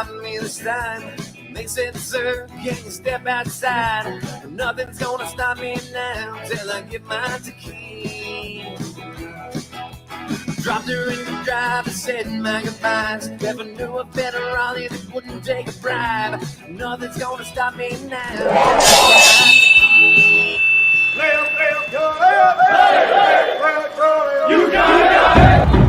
stop me this time. They said, sir, can you step outside? Nothing's gonna stop me now till I get my tequila. Dropped her in the drive and said my goodbyes. Never knew a better Raleigh that wouldn't take a bribe. Nothing's gonna stop me now. You got it!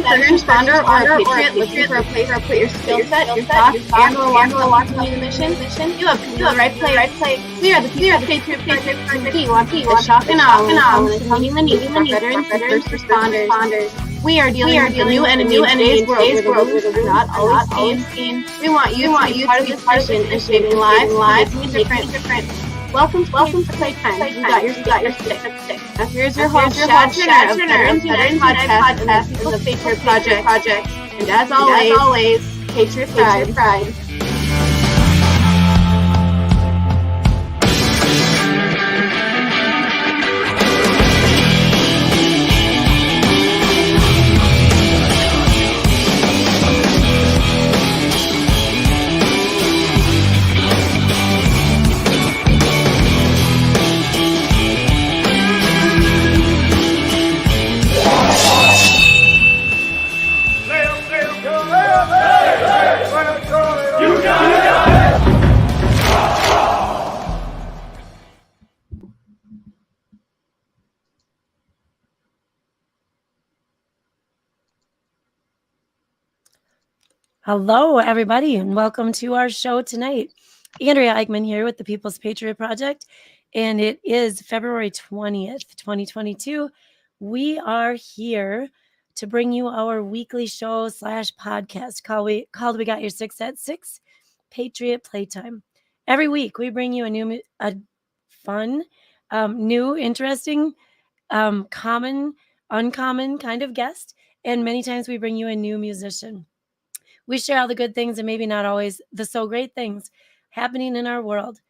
First responder or a patriot looking for a place to put your skill set, your thoughts, and or want to continue the mission? You have come to the right place. We are the Patriot Project. The shock and awe when meeting the needs of veterans and first responders. We are dealing with a new enemy in today's world where the rules are not always seen. We want you to be part of this mission and shaping lives, making it different. Welcome to Playtime. You got your stick. Now here's your host, Chad Turner of Veterans United Podcast and the People's Patriot Project. And as always, Patriot Pride. Hello, everybody, and welcome to our show tonight. Andrea Eichmann here with the People's Patriot Project, and it is February 20th, 2022. We are here to bring you our weekly show / podcast called We Got Your 6 at 6, Patriot Playtime. Every week, we bring you a fun, new, interesting, common, uncommon kind of guest, and many times we bring you a new musician. We share all the good things and maybe not always the so great things happening in our world.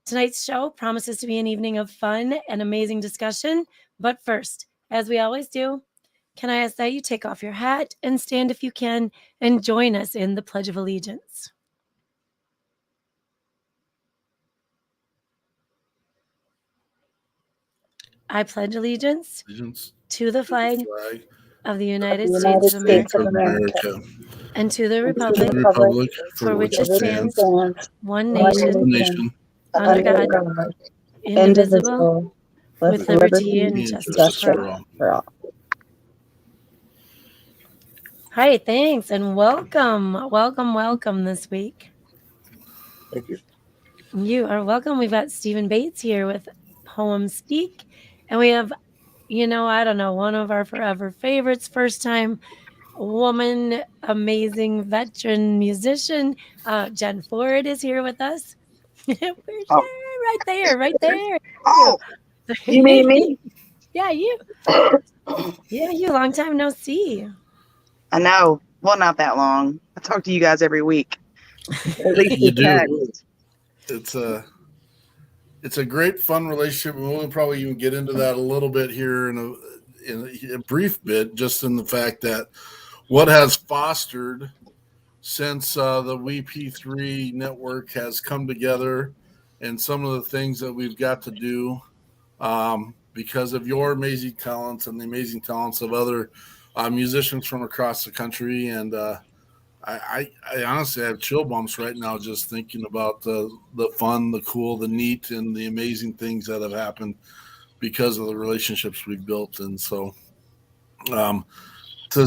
Tonight's show promises to be an evening of fun and amazing discussion. But first, as we always do, can I ask that you take off your hat and stand if you can and join us in the Pledge of Allegiance? I pledge allegiance to the flag of the United States of America and to the republic for which it stands, one nation, under God, indivisible, with liberty and justice for all. Hi, thanks, and welcome this week. Thank you. You are welcome. We've got Stephen Bates here with Poem Speak, and we have, one of our forever favorites, first-time woman, amazing veteran musician, Jenn Ford is here with us. Right there. Oh, you mean me? Yeah, you. Yeah, you. Long time no see. I know. Well, not that long. I talk to you guys every week. At least you do. It's a great, fun relationship. We'll probably even get into that a little bit here in a brief bit, just in the fact that what has fostered since the WeP3 network has come together and some of the things that we've got to do because of your amazing talents and the amazing talents of other musicians from across the country. And I honestly have chill bumps right now just thinking about the fun, the cool, the neat, and the amazing things that have happened because of the relationships we've built. And so, um, to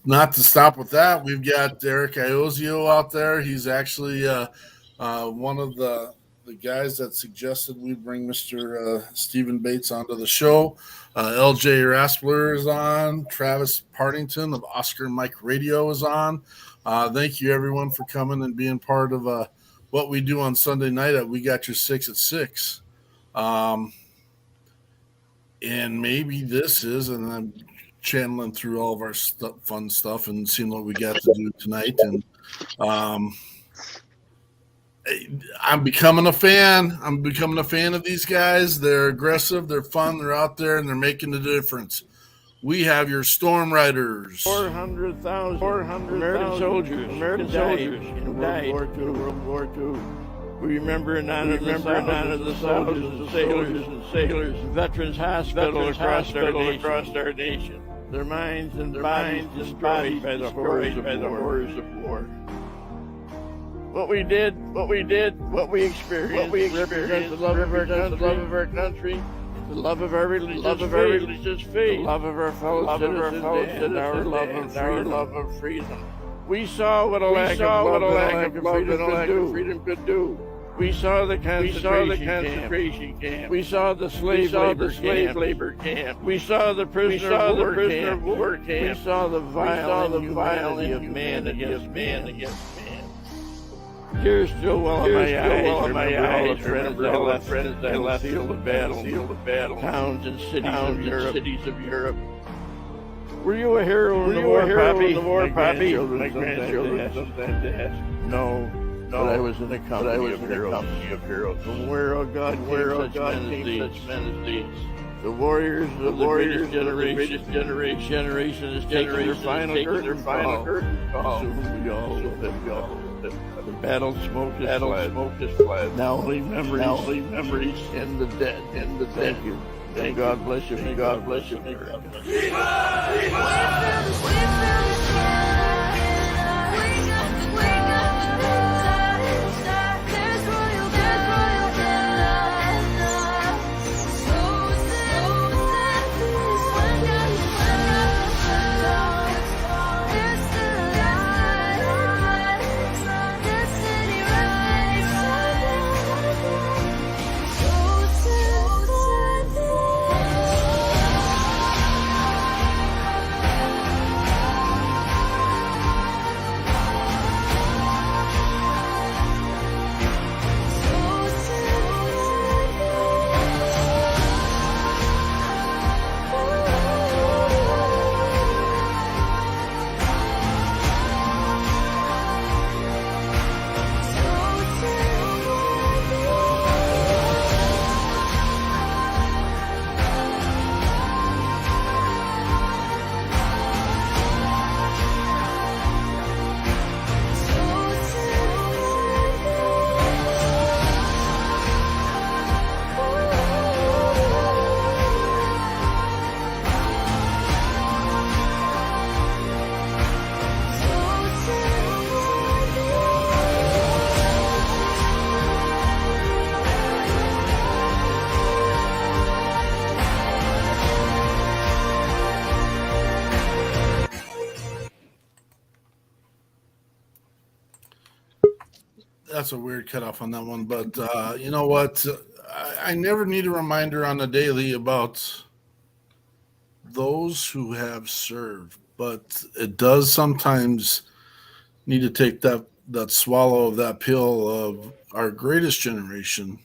not to stop with that, we've got Derek Iozio out there. He's actually one of the guys that suggested we bring Mr. Stephen Bates onto the show. LJ Raspler is on. Travis Partington of Oscar Mike Radio is on. Thank you, everyone, for coming and being part of what we do on Sunday night at We Got Your Six at 6. And maybe this is, and I'm channeling through all of our fun stuff and seeing what we got to do tonight. And I'm becoming a fan. I'm becoming a fan of these guys. They're aggressive, they're fun, they're out there, and they're making the difference. We have your Storm Riders. 400,000 American soldiers died in World War II. We remember in honor of the soldiers and sailors, Veterans Hospital across our nation. Their minds and bodies destroyed by the horrors of war. What we did, what we experienced, represents the love of our country, the love of our religious faith, the love of our fellow citizens, and our love of freedom. We saw what a lack of freedom could do. We saw the concentration camp. We saw the slave labor camp. We saw the prisoner of war camp. We saw the violent humanity of man against man. Tears still well in my eyes. Remember all the friends that left the field of battle. Towns and cities of Europe. Were you a hero in the war, Poppy? My grandchildren sometimes ask. No, but I was in the company of heroes. From where, oh God, came such men as these. The warriors of the greatest generation is taking their final curtain call. Soon we all live. The battle smoke is fled. Now only memories and the dead. Thank you. Thank God bless you. God bless you. That's a weird cutoff on that one, but you know what? I never need a reminder on the daily about those who have served, but it does sometimes need to take that swallow of that pill of our greatest generation,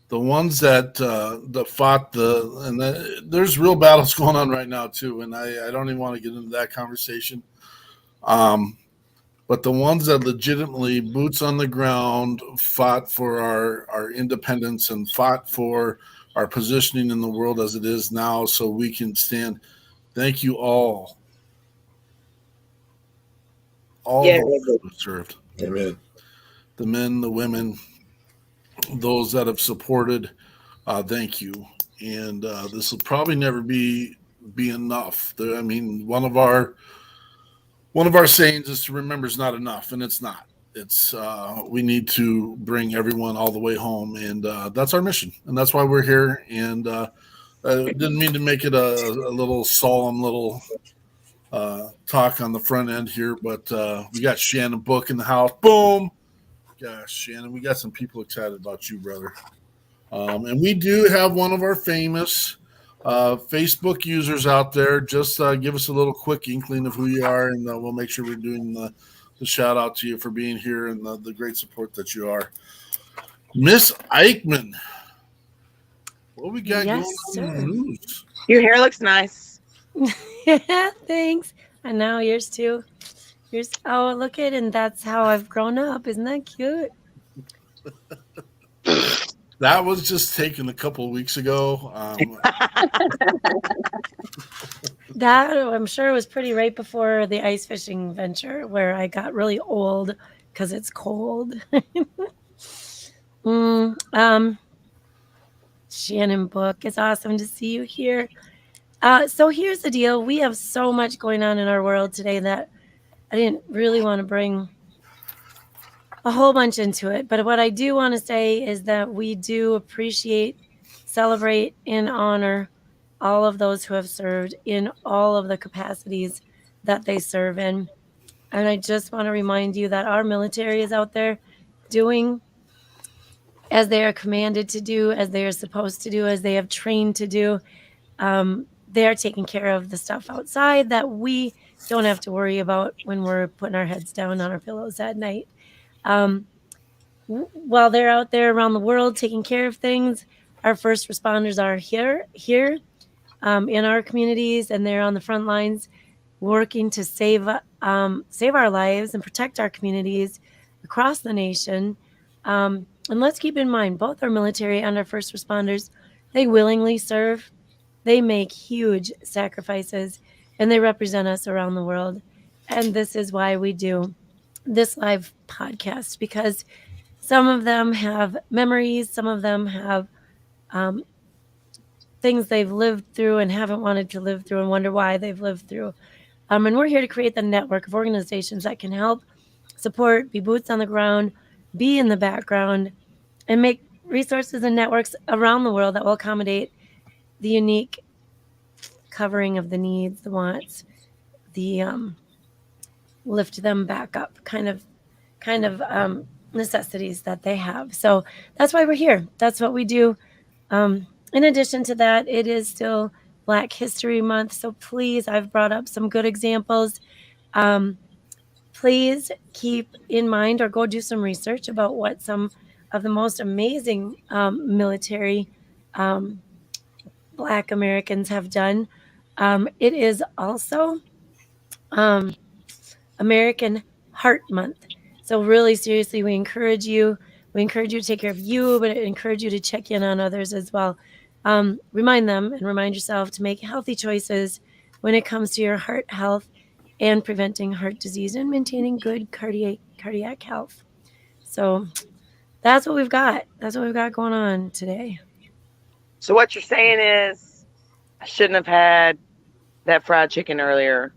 the ones that fought there's real battles going on right now too, and I don't even want to get into that conversation. But the ones that legitimately, boots on the ground, fought for our independence and fought for our positioning in the world as it is now so we can stand. Thank you all. All who served. Amen. The men, the women, those that have supported, thank you. And this will probably never be enough. One of our one of our sayings is to remember is not enough, and it's not. It's we need to bring everyone all the way home, and that's our mission, and that's why we're here. And didn't mean to make it a little solemn little talk on the front end here, but we got Shannon Book in the house. Boom! Gosh, Shannon, we got some people excited about you, brother. And we do have one of our famous Facebook users out there. Just give us a little quick inkling of who you are, and we'll make sure we're doing the shout out to you for being here and the great support that you are. Miss Eichmann, what we got going on in the news? Your hair looks nice. Yeah, thanks. And now yours too. Yours. Oh, look at it, and that's how I've grown up. Isn't that cute? That was just taken a couple of weeks ago. That I'm sure was pretty right before the ice fishing venture, where I got really old because it's cold. Shannon Book, it's awesome to see you here. So here's the deal. We have so much going on in our world today that I didn't really want to bring a whole bunch into it. But what I do want to say is that we do appreciate, celebrate, and honor all of those who have served in all of the capacities that they serve in. And I just want to remind you that our military is out there doing as they are commanded to do, as they are supposed to do, as they have trained to do. They are taking care of the stuff outside that we don't have to worry about when we're putting our heads down on our pillows at night. While they're out there around the world taking care of things, our first responders are here in our communities, and they're on the front lines working to save our lives and protect our communities across the nation. And let's keep in mind, both our military and our first responders, they willingly serve. They make huge sacrifices, and they represent us around the world. And this is why we do this live podcast, because some of them have memories, some of them have things they've lived through and haven't wanted to live through and wonder why they've lived through. And we're here to create the network of organizations that can help, support, be boots on the ground, be in the background, and make resources and networks around the world that will accommodate the unique covering of the needs, the wants, the lift them back up kind of necessities that they have. So that's why we're here. That's what we do. In addition to that, it is still Black History Month. So please, I've brought up some good examples. Please keep in mind or go do some research about what some of the most amazing military Black Americans have done. It is also American Heart Month. So really seriously, we encourage you to take care of you, but I encourage you to check in on others as well. Remind them and remind yourself to make healthy choices when it comes to your heart health and preventing heart disease and maintaining good cardiac health. So that's what we've got. That's what we've got going on today. So what you're saying is I shouldn't have had that fried chicken earlier.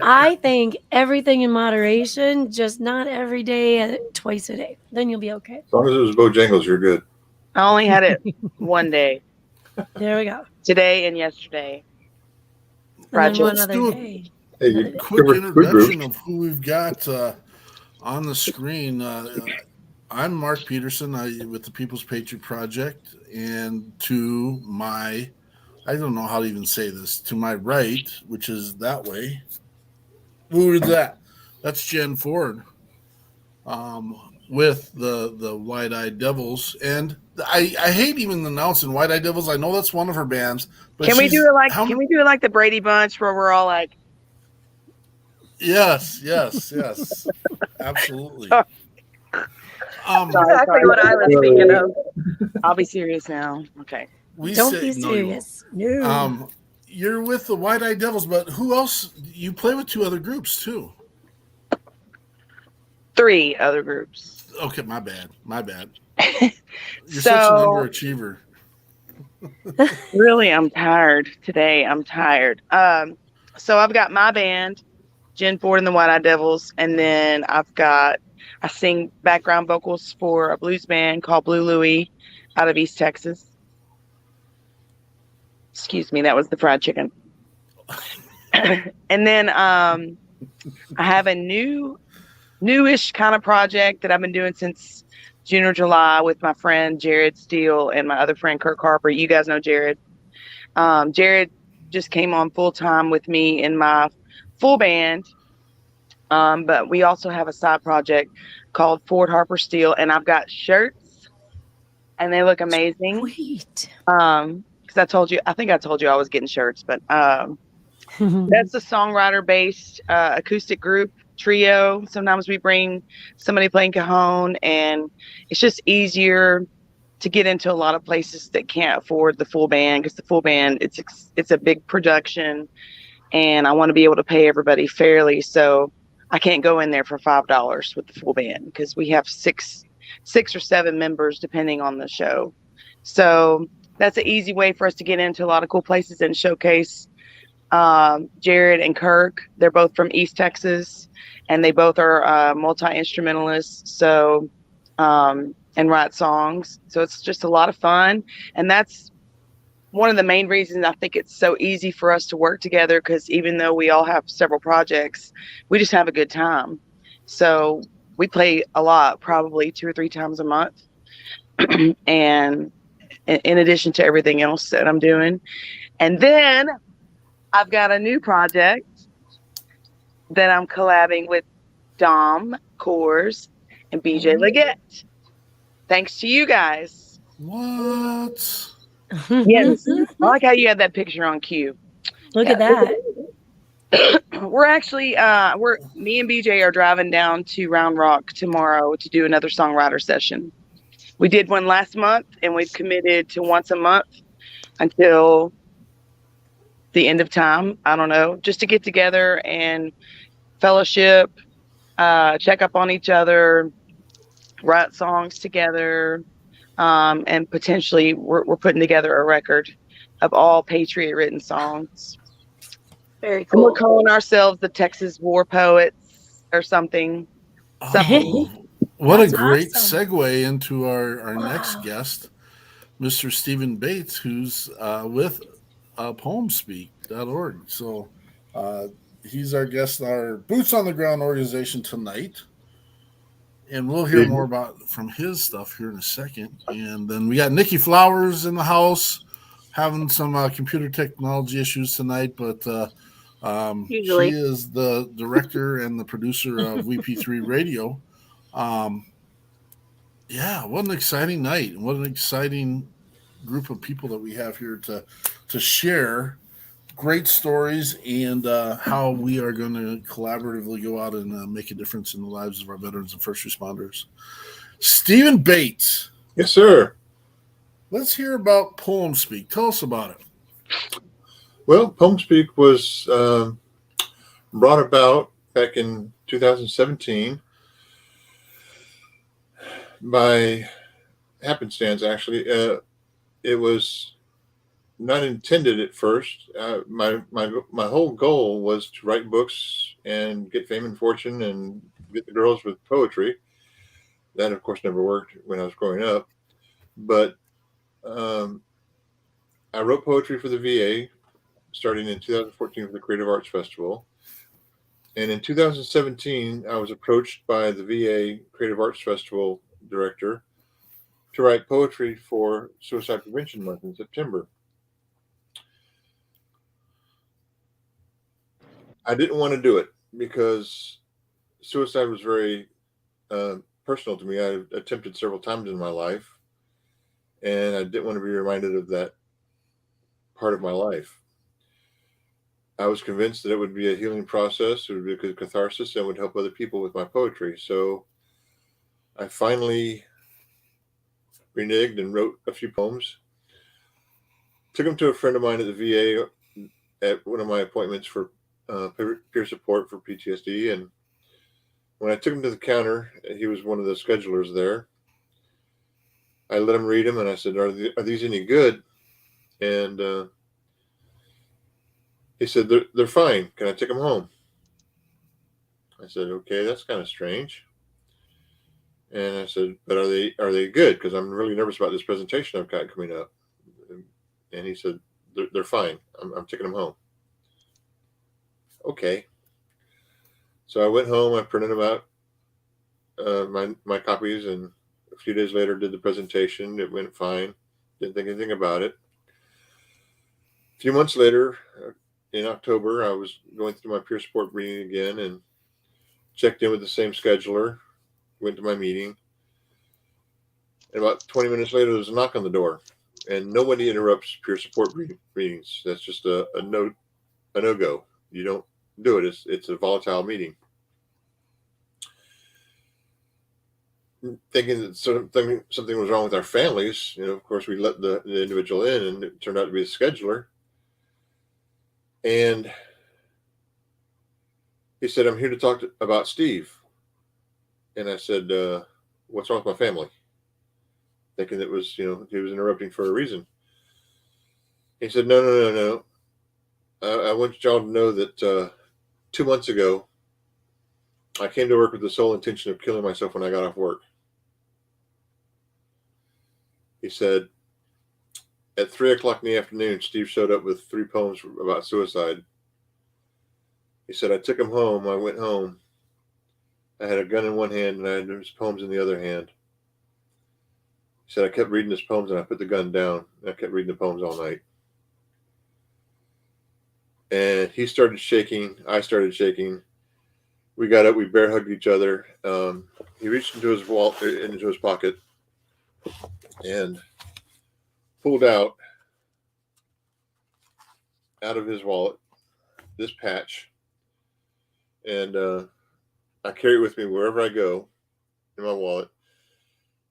I think everything in moderation, just not every day, twice a day. Then you'll be okay. As long as it was Bojangles, you're good. I only had it one day. There we go. Today and yesterday. And then one Let's other do day. a quick introduction of who we've got on the screen. I'm Mark Peterson with the People's Patriot Project, and to my, I don't know how to even say this, to my right, which is that way. Who is that? That's Jenn Ford with the Wide-Eyed Devils. And I hate even announcing Wide-Eyed Devils. I know that's one of her bands. But Can we do it like the Brady Bunch where we're all like, Yes. Absolutely. exactly what I was thinking of. I'll be serious now. Okay. Don't be serious. No. You're with the Wide-Eyed Devils, but who else? You play with two other groups too. 3 other groups. Okay, my bad. You're So, such an underachiever. really, I'm tired today. I'm tired. So I've got my band, Jenn Ford and the White Eyed Devils, and then I sing background vocals for a blues band called Blue Louie out of East Texas. Excuse me, that was the fried chicken. And then I have a newish kind of project that I've been doing since June or July with my friend Jared Steele and my other friend Kirk Harper. You guys know Jared. Jared just came on full time with me in my full band. But we also have a side project called Ford Harper Steel, and I've got shirts, and they look amazing. Sweet. Because I think I told you I was getting shirts, but that's a songwriter-based acoustic group trio. Sometimes we bring somebody playing cajon, and it's just easier to get into a lot of places that can't afford the full band, because the full band it's a big production, and I want to be able to pay everybody fairly. So I can't go in there for $5 with the full band because we have six or seven members depending on the show. So that's an easy way for us to get into a lot of cool places and showcase. Jared and Kirk, they're both from East Texas, and they both are multi-instrumentalists. So and write songs. So it's just a lot of fun. And that's one of the main reasons I think it's so easy for us to work together, because even though we all have several projects, we just have a good time. So we play a lot, probably 2 or 3 times a month. And in addition to everything else that I'm doing. And then I've got a new project that I'm collabing with Dom Coors and BJ Leggett. Thanks to you guys. What? Yes. I like how you had that picture on cue. Look at that. We're actually, me and BJ are driving down to Round Rock tomorrow to do another songwriter session. We did one last month, and we've committed to once a month until the end of time. I don't know, just to get together and fellowship, check up on each other, write songs together, and potentially we're putting together a record of all Patriot written songs. Very And we're cool. calling ourselves the Texas War Poets or something. Oh, what a That's great awesome. segue into our next guest, Mr. Stephen Bates, who's with poemspeak.org. So he's our guest, our Boots on the Ground organization tonight. And we'll hear more about from his stuff here in a second. And then we got Nikki Flowers in the house having some computer technology issues tonight, but Usually. she is the director and the producer of VP3 Radio. Yeah, what an exciting night. What an exciting group of people that we have here to share great stories and how we are going to collaboratively go out and make a difference in the lives of our veterans and first responders. Stephen Bates. Yes, sir. Let's hear about PoemSpeak. Tell us about it. Well, PoemSpeak was brought about back in 2017 by happenstance, actually. It was not intended at first. My whole goal was to write books and get fame and fortune and get the girls with poetry. That, of course, never worked when I was growing up. But I wrote poetry for the VA starting in 2014 with the Creative Arts Festival. And in 2017, I was approached by the VA Creative Arts Festival director to write poetry for Suicide Prevention Month in September. I didn't want to do it because suicide was very personal to me. I attempted several times in my life, and I didn't want to be reminded of that part of my life. I was convinced that it would be a healing process, it would be a good catharsis, and would help other people with my poetry. So I finally reneged and wrote a few poems. Took them to a friend of mine at the VA at one of my appointments for peer support for PTSD. And when I took him to the counter, he was one of the schedulers there. I let him read them, and I said, are these any good? And He said, they're fine. Can I take them home? I said, okay, that's kind of strange. And I said, but are they good? Because I'm really nervous about this presentation I've got coming up. And he said, they're fine. I'm taking them home. Okay. So I went home. I printed them out, my copies, and a few days later did the presentation. It went fine. Didn't think anything about it. A few months later, in October, I was going through my peer support meeting again and checked in with the same scheduler. Went to my meeting. And about 20 minutes later, there was a knock on the door. And nobody interrupts peer support meetings. That's just a no-go. You don't do it. It's a volatile meeting. Thinking that something was wrong with our families, of course, we let the individual in, and it turned out to be a scheduler. And he said, I'm here to talk about Steve. And I said, what's wrong with my family? Thinking it was, he was interrupting for a reason. He said, no. I want y'all to know that 2 months ago, I came to work with the sole intention of killing myself when I got off work. He said, at 3:00 in the afternoon, Steve showed up with 3 poems about suicide. He said, I took him home. I went home. I had a gun in one hand and I had his poems in the other hand. He said, I kept reading his poems and I put the gun down. And I kept reading the poems all night. And he started shaking. I started shaking. We got up. We bear hugged each other. He reached into his wallet, into his pocket, and pulled out of his wallet this patch. And I carry it with me wherever I go in my wallet.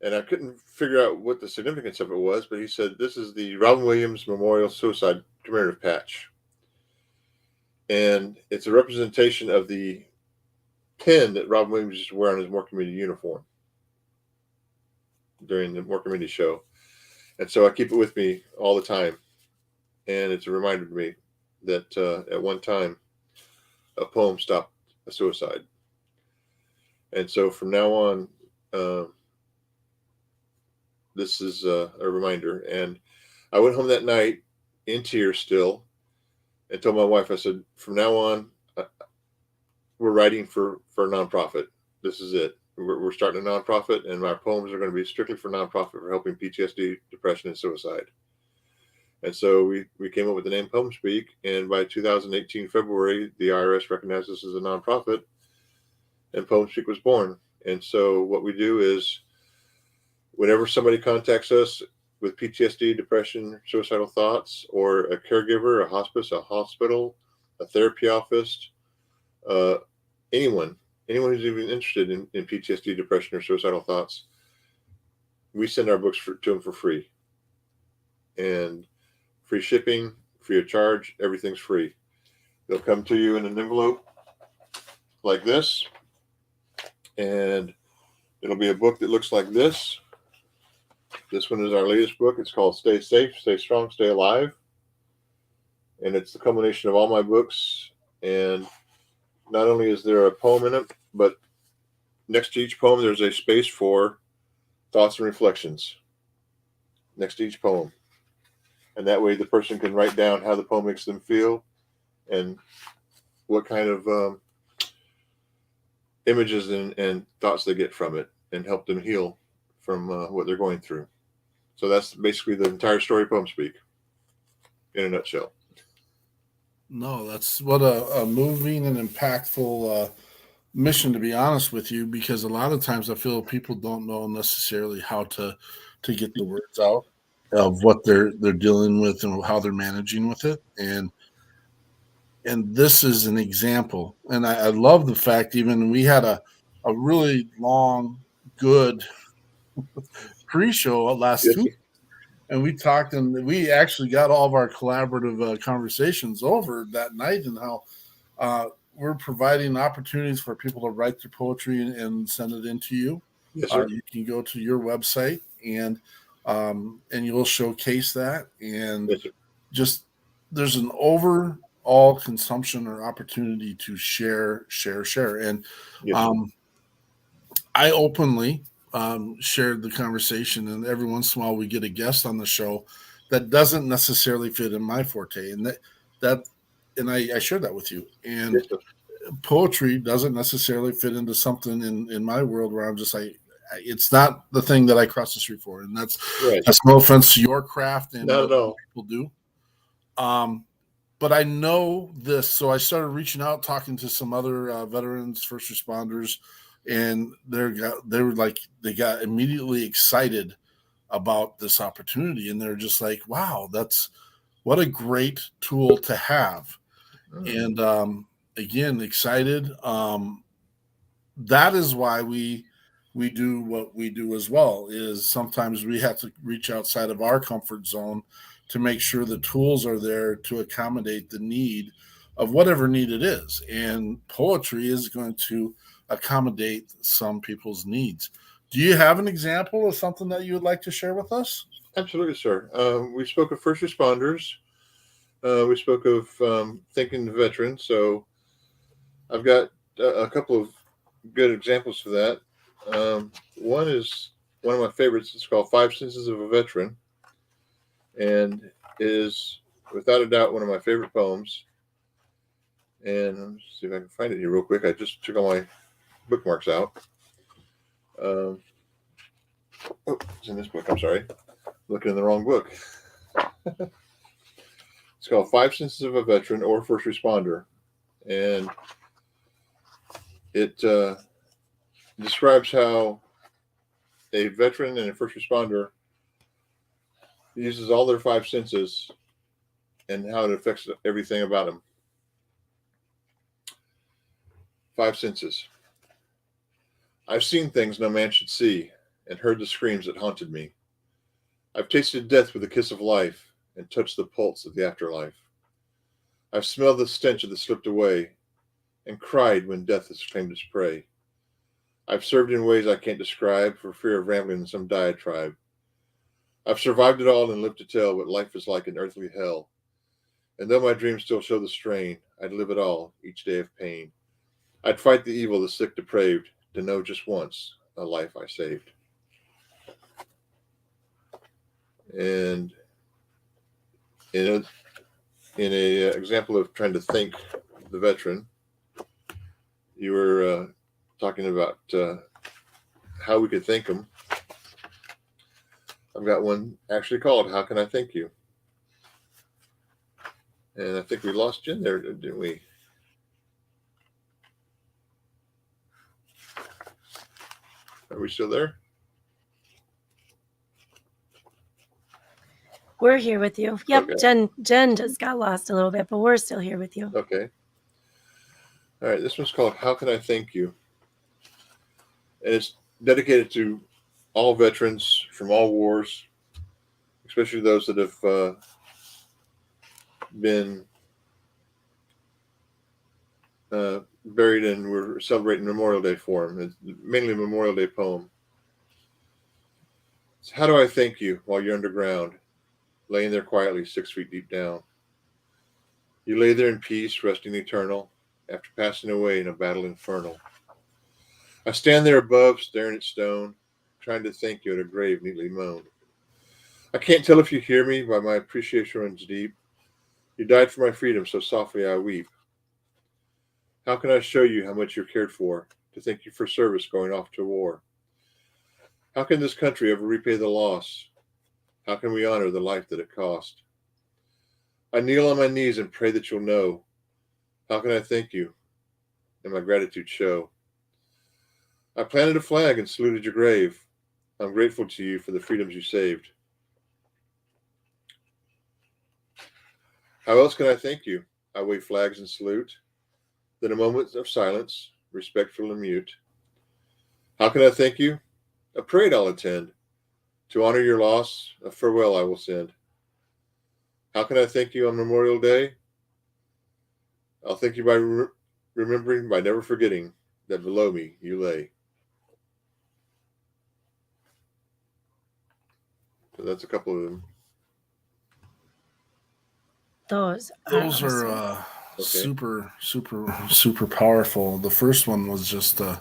And I couldn't figure out what the significance of it was, but he said, this is the Robin Williams Memorial Suicide Commemorative Patch. And it's a representation of the pin that Robin Williams used to wear on his More Community uniform during the More Community show. And so I keep it with me all the time. And it's a reminder to me that at one time, a poem stopped a suicide. And so from now on, this is a reminder. And I went home that night in tears still and told my wife, I said, from now on, we're writing for a nonprofit. This is it. We're starting a nonprofit, and our poems are going to be strictly for nonprofit for helping PTSD, depression, and suicide. And so we came up with the name Poem Speak, and by 2018 February, the IRS recognized us as a nonprofit, and Poem Speak was born. And so what we do is, whenever somebody contacts us with PTSD, depression, suicidal thoughts, or a caregiver, a hospice, a hospital, a therapy office, anyone who's even interested in PTSD, depression, or suicidal thoughts, we send our books to them for free. And free shipping, free of charge, everything's free. They'll come to you in an envelope like this, and it'll be a book that looks like this. This one is our latest book. It's called Stay Safe, Stay Strong, Stay Alive. And it's the culmination of all my books. And not only is there a poem in it, but next to each poem, there's a space for thoughts and reflections next to each poem. And that way the person can write down how the poem makes them feel and what kind of images and thoughts they get from it, and help them heal from what they're going through. So that's basically the entire story of Poem Speak in a nutshell. No, that's what a moving and impactful mission, to be honest with you, because a lot of times I feel people don't know necessarily how to get the words out of what they're dealing with and how they're managing with it. And this is an example. And I love the fact, even we had a really long, good pre-show last Tuesday. And we talked, and we actually got all of our collaborative conversations over that night, and how we're providing opportunities for people to write their poetry and send it in to you. Yes, sir. You can go to your website and you'll showcase that. And yes, sir. Just there's an overall all consumption or opportunity to share. And Yes, I openly shared the conversation, and every once in a while we get a guest on the show that doesn't necessarily fit in my forte, and I shared that with you. And yes, sir. poetry doesn't necessarily fit into something in my world where I'm just like, it's not the thing that I cross the street for, and that's Right. no offense to your craft and Not what at all. people do. But I know this, so I started reaching out, talking to some other veterans, first responders, and they got immediately excited about this opportunity, and they're just like, "Wow, that's what a great tool to have." And again, excited. That is why we do what we do as well. Is sometimes we have to reach outside of our comfort zone to make sure the tools are there to accommodate the need of whatever need it is. And poetry is going to accommodate some people's needs. Do you have an example of something that you would like to share with us? Absolutely, sir. We spoke of first responders. We spoke of thinking the veterans. So I've got a couple of good examples for that. One is one of my favorites. It's called Five Senses of a Veteran, and is without a doubt one of my favorite poems. And let me see if I can find it here real quick. I just took all my bookmarks out. Oh, it's in this book. I'm sorry. Looking in the wrong book. It's called Five Senses of a Veteran or First Responder. And it describes how a veteran and a first responder uses all their five senses and how it affects everything about them. Five senses. I've seen things no man should see and heard the screams that haunted me. I've tasted death with the kiss of life and touched the pulse of the afterlife. I've smelled the stench of the slipped away and cried when death has claimed its prey. I've served in ways I can't describe for fear of rambling in some diatribe. I've survived it all and lived to tell what life is like in earthly hell. And though my dreams still show the strain, I'd live it all, each day of pain. I'd fight the evil, the sick, depraved, to know just once a life I saved. And in a example of trying to thank the veteran, you were talking about how we could thank them. I've got one actually called "How Can I Thank You?" And I think we lost Jen there, didn't we? Are we still there? We're here with you. Yep, Okay. Jen just got lost a little bit, but we're still here with you. Okay. All right. This one's called "How Can I Thank You?" And it's dedicated to all veterans from all wars, especially those that have been buried, and we're celebrating Memorial Day for them. It's mainly a Memorial Day poem. It's, how do I thank you while you're underground, laying there quietly 6 feet deep down? You lay there in peace, resting eternal, after passing away in a battle infernal. I stand there above, staring at stone, trying to thank you at a grave neatly mown. I can't tell if you hear me, but my appreciation runs deep. You died for my freedom, so softly I weep. How can I show you how much you're cared for, to thank you for service going off to war? How can this country ever repay the loss? How can we honor the life that it cost? I kneel on my knees and pray that you'll know. How can I thank you and my gratitude show? I planted a flag and saluted your grave. I'm grateful to you for the freedoms you saved. How else can I thank you? I wave flags and salute. Then a moment of silence, respectful and mute. How can I thank you? A parade I'll attend. To honor your loss, a farewell I will send. How can I thank you on Memorial Day? I'll thank you by remembering, by never forgetting that below me you lay. So that's a couple of them. Those Those are are super powerful. The first one was just here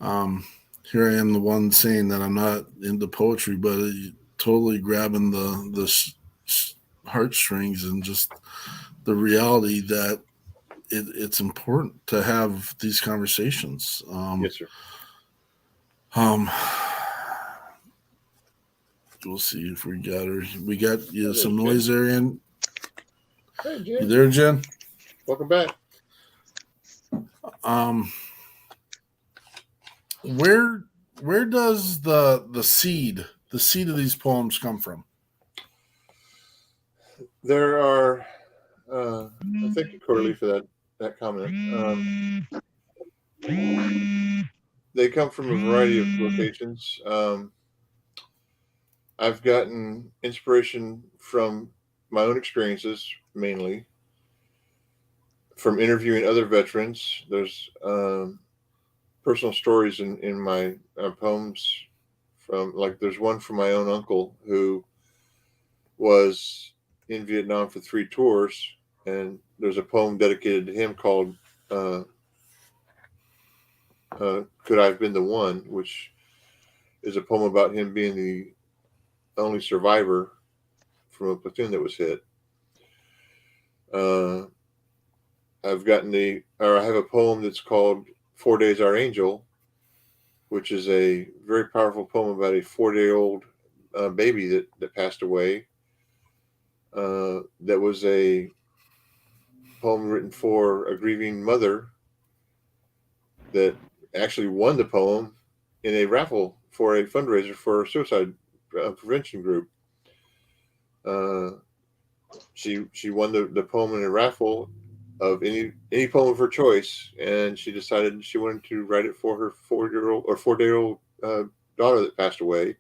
I am, the one saying that I'm not into poetry, but totally grabbing the heartstrings, and just the reality that it's important to have these conversations. Yes, sir. We'll see if we got her. We got some Jen. noise there, and hey, Jen. You there, Jen? Welcome back. Where does the seed of these poems come from? There are. Thank you, Corley, for that comment. They come from a variety of locations. I've gotten inspiration from my own experiences, mainly from interviewing other veterans. There's personal stories in my poems. There's one from my own uncle who was in Vietnam for 3 tours, and there's a poem dedicated to him called Could I Have Been the One, which is a poem about him being the only survivor from a platoon that was hit. I have a poem that's called 4 Days Our Angel, which is a very powerful poem about a 4-day-old baby that passed away. That was a poem written for a grieving mother that actually won the poem in a raffle for a fundraiser for a suicide prevention group. She won the poem in a raffle of any poem of her choice, and she decided she wanted to write it for her 4-day-old daughter that passed away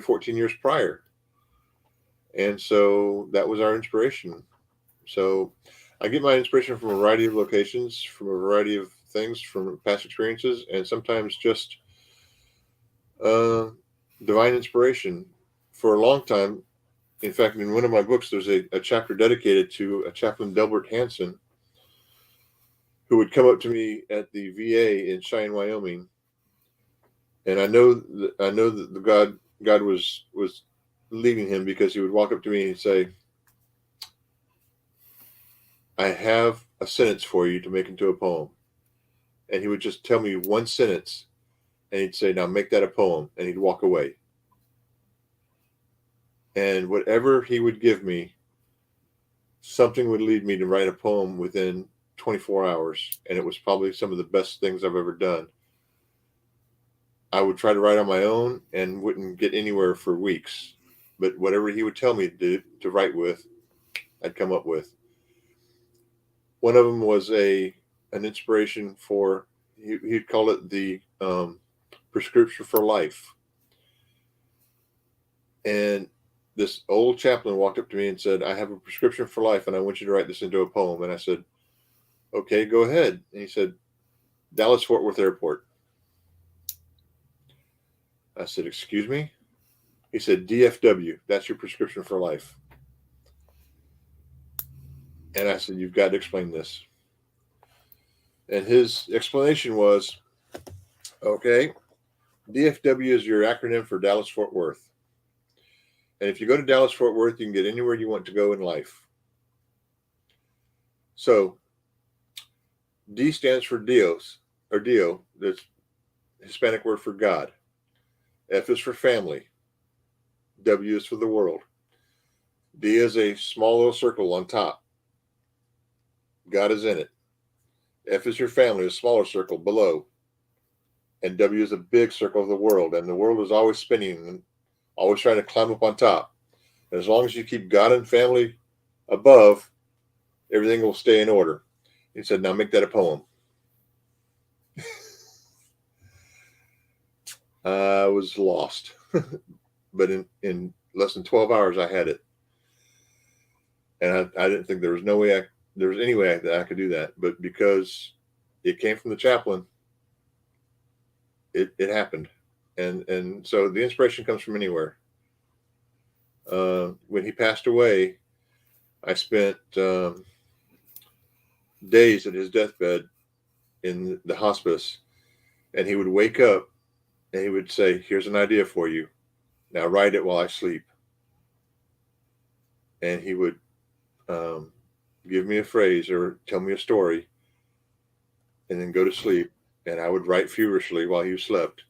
14 years prior. And so that was our inspiration. So I get my inspiration from a variety of locations, from a variety of things, from past experiences, and sometimes just divine inspiration. For a long time, in fact, in one of my books, there's a chapter dedicated to a chaplain, Delbert Hansen, who would come up to me at the VA in Cheyenne, Wyoming, and I know that the God was leading him, because he would walk up to me and say, "I have a sentence for you to make into a poem," and he would just tell me one sentence, and he'd say, "Now make that a poem," and he'd walk away. And whatever he would give me, something would lead me to write a poem within 24 hours. And it was probably some of the best things I've ever done. I would try to write on my own and wouldn't get anywhere for weeks. But whatever he would tell me to write with, I'd come up with. One of them was an inspiration for, he'd call it the prescription for life. And this old chaplain walked up to me and said, "I have a prescription for life, and I want you to write this into a poem." And I said, "Okay, go ahead." And he said, "Dallas Fort Worth Airport." I said, "Excuse me?" He said, "DFW, that's your prescription for life." And I said, "You've got to explain this." And his explanation was, "Okay, DFW is your acronym for Dallas Fort Worth. And if you go to Dallas Fort Worth, you can get anywhere you want to go in life. So D stands for Dios, or Dio, that's Hispanic word for God. F is for family. W is for the world. D is a small little circle on top. God is in it. F is your family, a smaller circle below. And W is a big circle of the world. And the world is always spinning and always trying to climb up on top. And as long as you keep God and family above, everything will stay in order." He said, "Now make that a poem." I was lost. But in less than 12 hours, I had it. And I didn't think there was any way that I could do that. But because it came from the chaplain, it happened. And so the inspiration comes from anywhere. When he passed away, I spent days at his deathbed in the hospice, and he would wake up and he would say, "Here's an idea for you. Now write it while I sleep." And he would give me a phrase or tell me a story and then go to sleep. And I would write feverishly while he slept.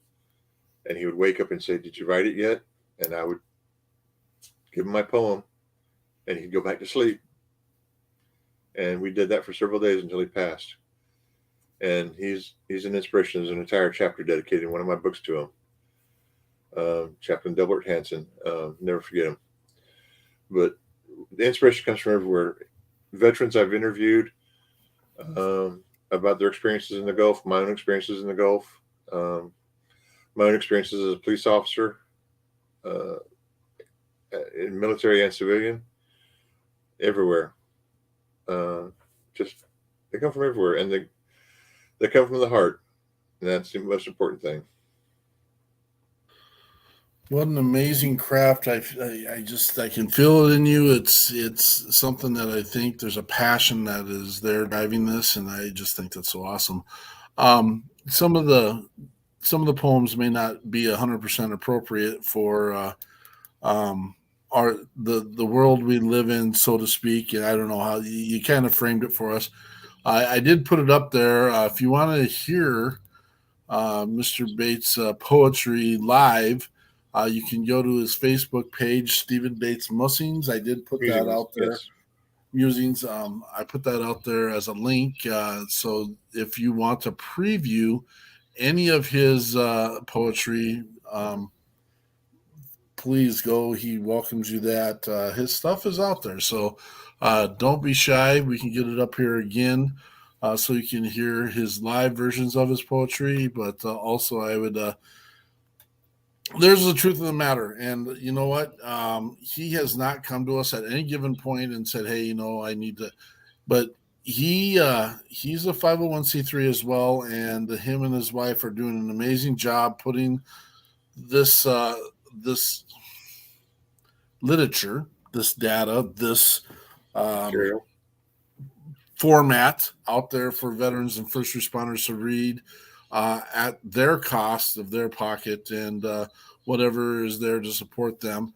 And he would wake up and say, "Did you write it yet?" And I would give him my poem, and he'd go back to sleep. And we did that for several days until he passed. And he's an inspiration. There's an entire chapter dedicated in one of my books to him. Chaplain Delbert Hansen, never forget him. But the inspiration comes from everywhere. Veterans I've interviewed about their experiences in the Gulf, my own experiences in the Gulf, my own experiences as a police officer, in military and civilian, everywhere. Just they come from everywhere, and they come from the heart, and that's the most important thing. What an amazing craft! I can feel it in you. It's something that I think there's a passion that is there driving this, and I just think that's so awesome. Some of the poems may not be 100% appropriate for the world we live in, so to speak. And I don't know how you kind of framed it for us. I did put it up there. If you want to hear Mr. Bates' poetry live, you can go to his Facebook page, Stephen Bates Musings. I did put that out there. Yes. Musings. I put that out there as a link. So if you want to preview any of his poetry, please go. He welcomes you that. His stuff is out there. So don't be shy. We can get it up here again so you can hear his live versions of his poetry. But also I would there's the truth of the matter. And you know what? He has not come to us at any given point and said, "Hey, I need to," but he's a 501c3 as well. And him and his wife are doing an amazing job putting this literature, this data, this format out there for veterans and first responders to read at their cost of their pocket, and whatever is there to support them.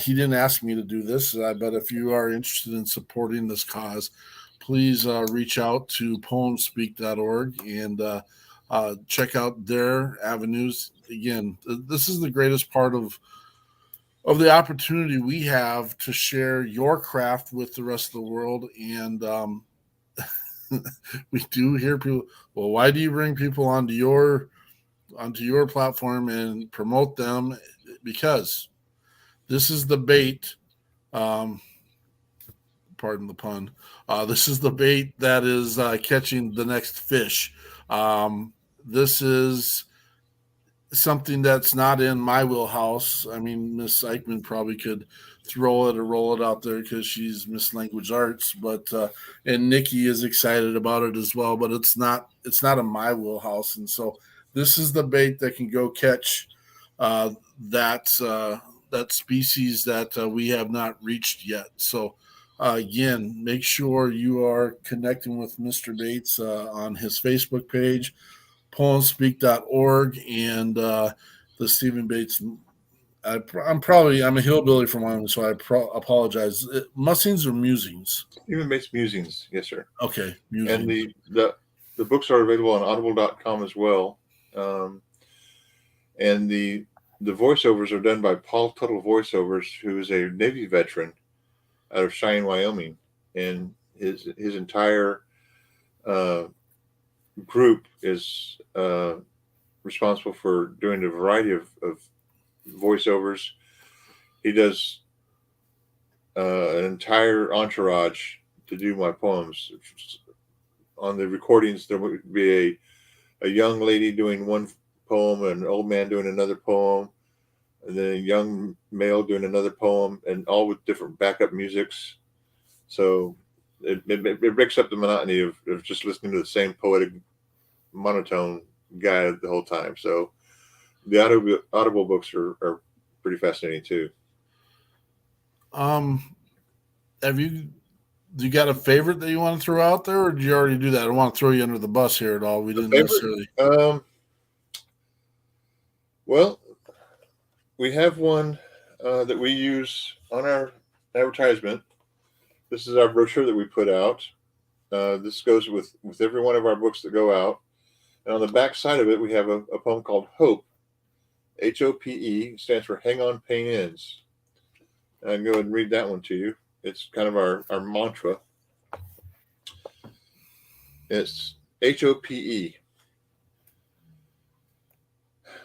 He didn't ask me to do this, but if you are interested in supporting this cause, please reach out to poemspeak.org and check out their avenues. Again, this is the greatest part of the opportunity we have to share your craft with the rest of the world. And we do hear people, well, why do you bring people onto your platform and promote them? Because this is the bait. Pardon the pun. This is the bait that is catching the next fish. This is something that's not in my wheelhouse. I mean, Miss Eichmann probably could throw it or roll it out there because she's Miss Language Arts, but and Nikki is excited about it as well. But it's not in my wheelhouse, and so this is the bait that can go catch that species that we have not reached yet. So again, make sure you are connecting with Mr. Bates on his Facebook page, poemspeak.org, and the Stephen Bates. I'm a hillbilly from Wyoming, so I apologize. Musings or musings? Stephen Bates Musings, yes, sir. Okay, musings. And the books are available on audible.com as well. And the voiceovers are done by Paul Tuttle Voiceovers, who is a Navy veteran out of Cheyenne, Wyoming, and his entire group is responsible for doing a variety of voiceovers. He does an entire entourage to do my poems. On the recordings, there would be a young lady doing one poem, an old man doing another poem, and then a young male doing another poem, and all with different backup musics. So it breaks up the monotony of just listening to the same poetic monotone guy the whole time. So the audible books are pretty fascinating too. Have you Do you got a favorite that you want to throw out there, or did you already do that? I don't want to throw you under the bus here at all. We didn't necessarily. Well, we have one that we use on our advertisement. This is our brochure that we put out. This goes with every one of our books that go out. And on the back side of it, we have a poem called Hope. Hope stands for Hang On, Pain Ends. And I can go ahead and read that one to you. It's kind of our mantra. It's HOPE.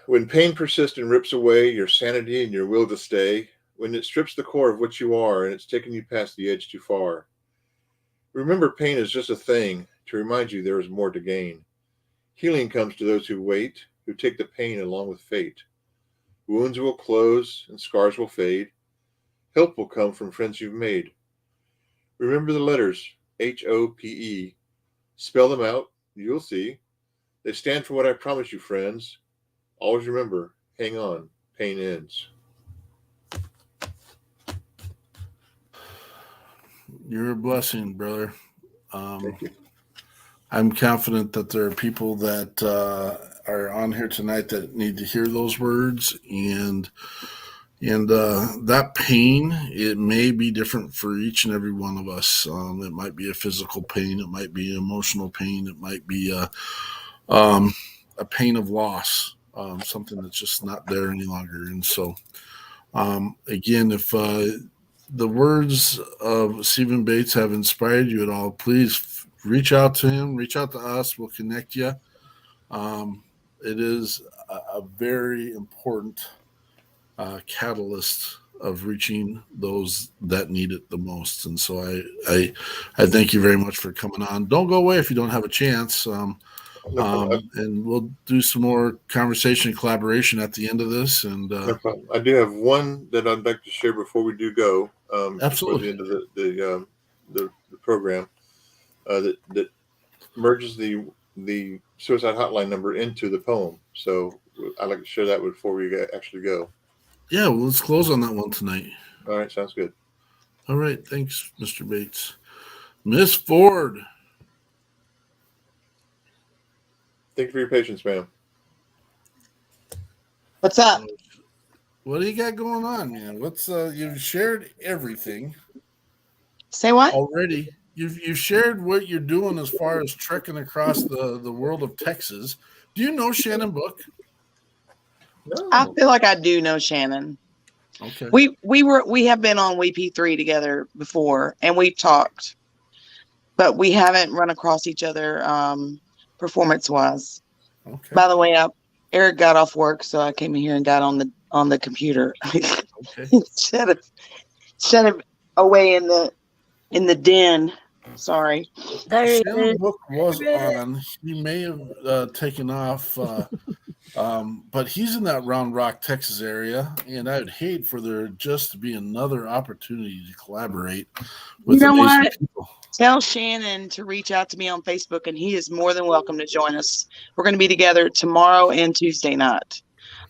When pain persists and rips away your sanity and your will to stay, when it strips the core of what you are and it's taken you past the edge too far, remember pain is just a thing to remind you there is more to gain. Healing comes to those who wait, who take the pain along with fate. Wounds will close and scars will fade. Help will come from friends you've made. Remember the letters HOPE. Spell them out, you'll see. They stand for what I promise you, friends. Always remember, hang on, pain ends. You're a blessing, brother. Thank you. I'm confident that there are people that are on here tonight that need to hear those words, and that pain, it may be different for each and every one of us. It might be a physical pain, it might be emotional pain, it might be a pain of loss, something that's just not there any longer. And so, again, if the words of Stephen Bates have inspired you at all, please reach out to him, reach out to us. We'll connect you. It is a very important catalyst of reaching those that need it the most. And so I thank you very much for coming on. Don't go away if you don't have a chance. And we'll do some more conversation and collaboration at the end of this. And no problem. I do have one that I'd like to share before we do go. Absolutely. Before the end of the program. That merges the suicide hotline number into the poem. So I'd like to share that before we actually go. Yeah, well, let's close on that one tonight. All right, sounds good. All right, thanks, Mr. Bates. Miss Ford. Thank you for your patience, ma'am. What's up? What do you got going on, man? What's you've shared everything. Say what? Already. You've shared what you're doing as far as trekking across the world of Texas. Do you know Shannon Book? No. I feel like I do know Shannon. Okay. We have been on WeP3 together before, and we've talked, but we haven't run across each other performance wise. Okay. By the way, Eric got off work, so I came in here and got on the computer. Okay. Instead of away in the den. Sorry. Shannon Book was on. He may have taken off, but he's in that Round Rock, Texas area, and I would hate for there just to be another opportunity to collaborate with amazing people. Tell Shannon to reach out to me on Facebook, and he is more than welcome to join us. We're going to be together tomorrow and Tuesday night.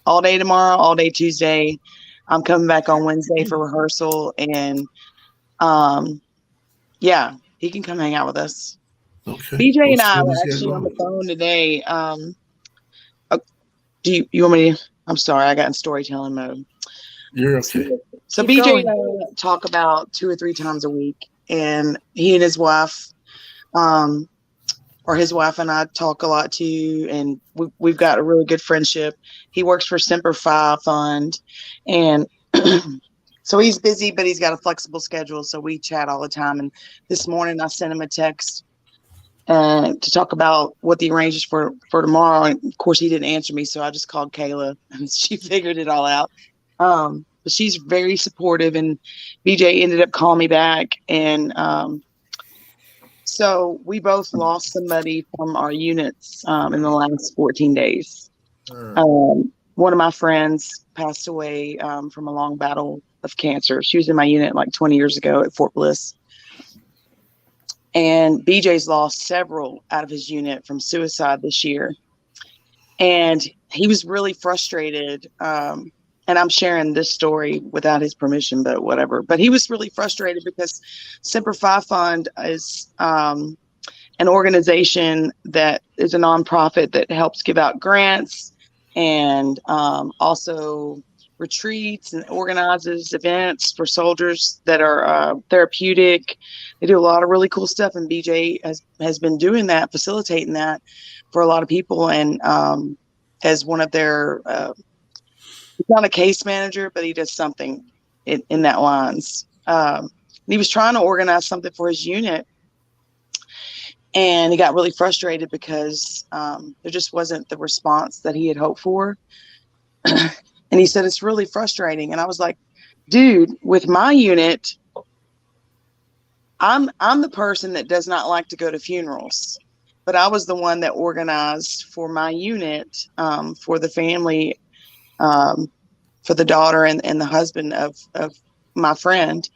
All day tomorrow, all day Tuesday. I'm coming back on Wednesday for rehearsal, and yeah, he can come hang out with us. Okay. BJ and I were actually on the phone today. Do you want me to? I'm sorry, I got in storytelling mode. You're okay. So Keep BJ going. and I talk about 2 or 3 times a week, and he and his wife, or his wife and I talk a lot too, and we've got a really good friendship. He works for Semper Fi Fund, and so he's busy, but he's got a flexible schedule, so we chat all the time. And this morning I sent him a text to talk about what the arrangements for tomorrow. And of course he didn't answer me, so I just called Kayla, and she figured it all out. But she's very supportive, and BJ ended up calling me back. And so we both lost somebody from our units in the last 14 days. One of my friends passed away from a long battle of cancer. She was in my unit like 20 years ago at Fort Bliss. And BJ's lost several out of his unit from suicide this year. And he was really frustrated and I'm sharing this story without his permission, but whatever. But he was really frustrated because Semper Fi Fund is an organization that is a nonprofit that helps give out grants and also retreats and organizes events for soldiers that are therapeutic. They do a lot of really cool stuff, and BJ has been doing that, facilitating that for a lot of people, and as one of their he's not a case manager, but he does something in that lines. He was trying to organize something for his unit, and he got really frustrated because there just wasn't the response that he had hoped for. And he said, it's really frustrating. And I was like, dude, with my unit, I'm the person that does not like to go to funerals, but I was the one that organized for my unit, for the family, for the daughter and the husband of my friend,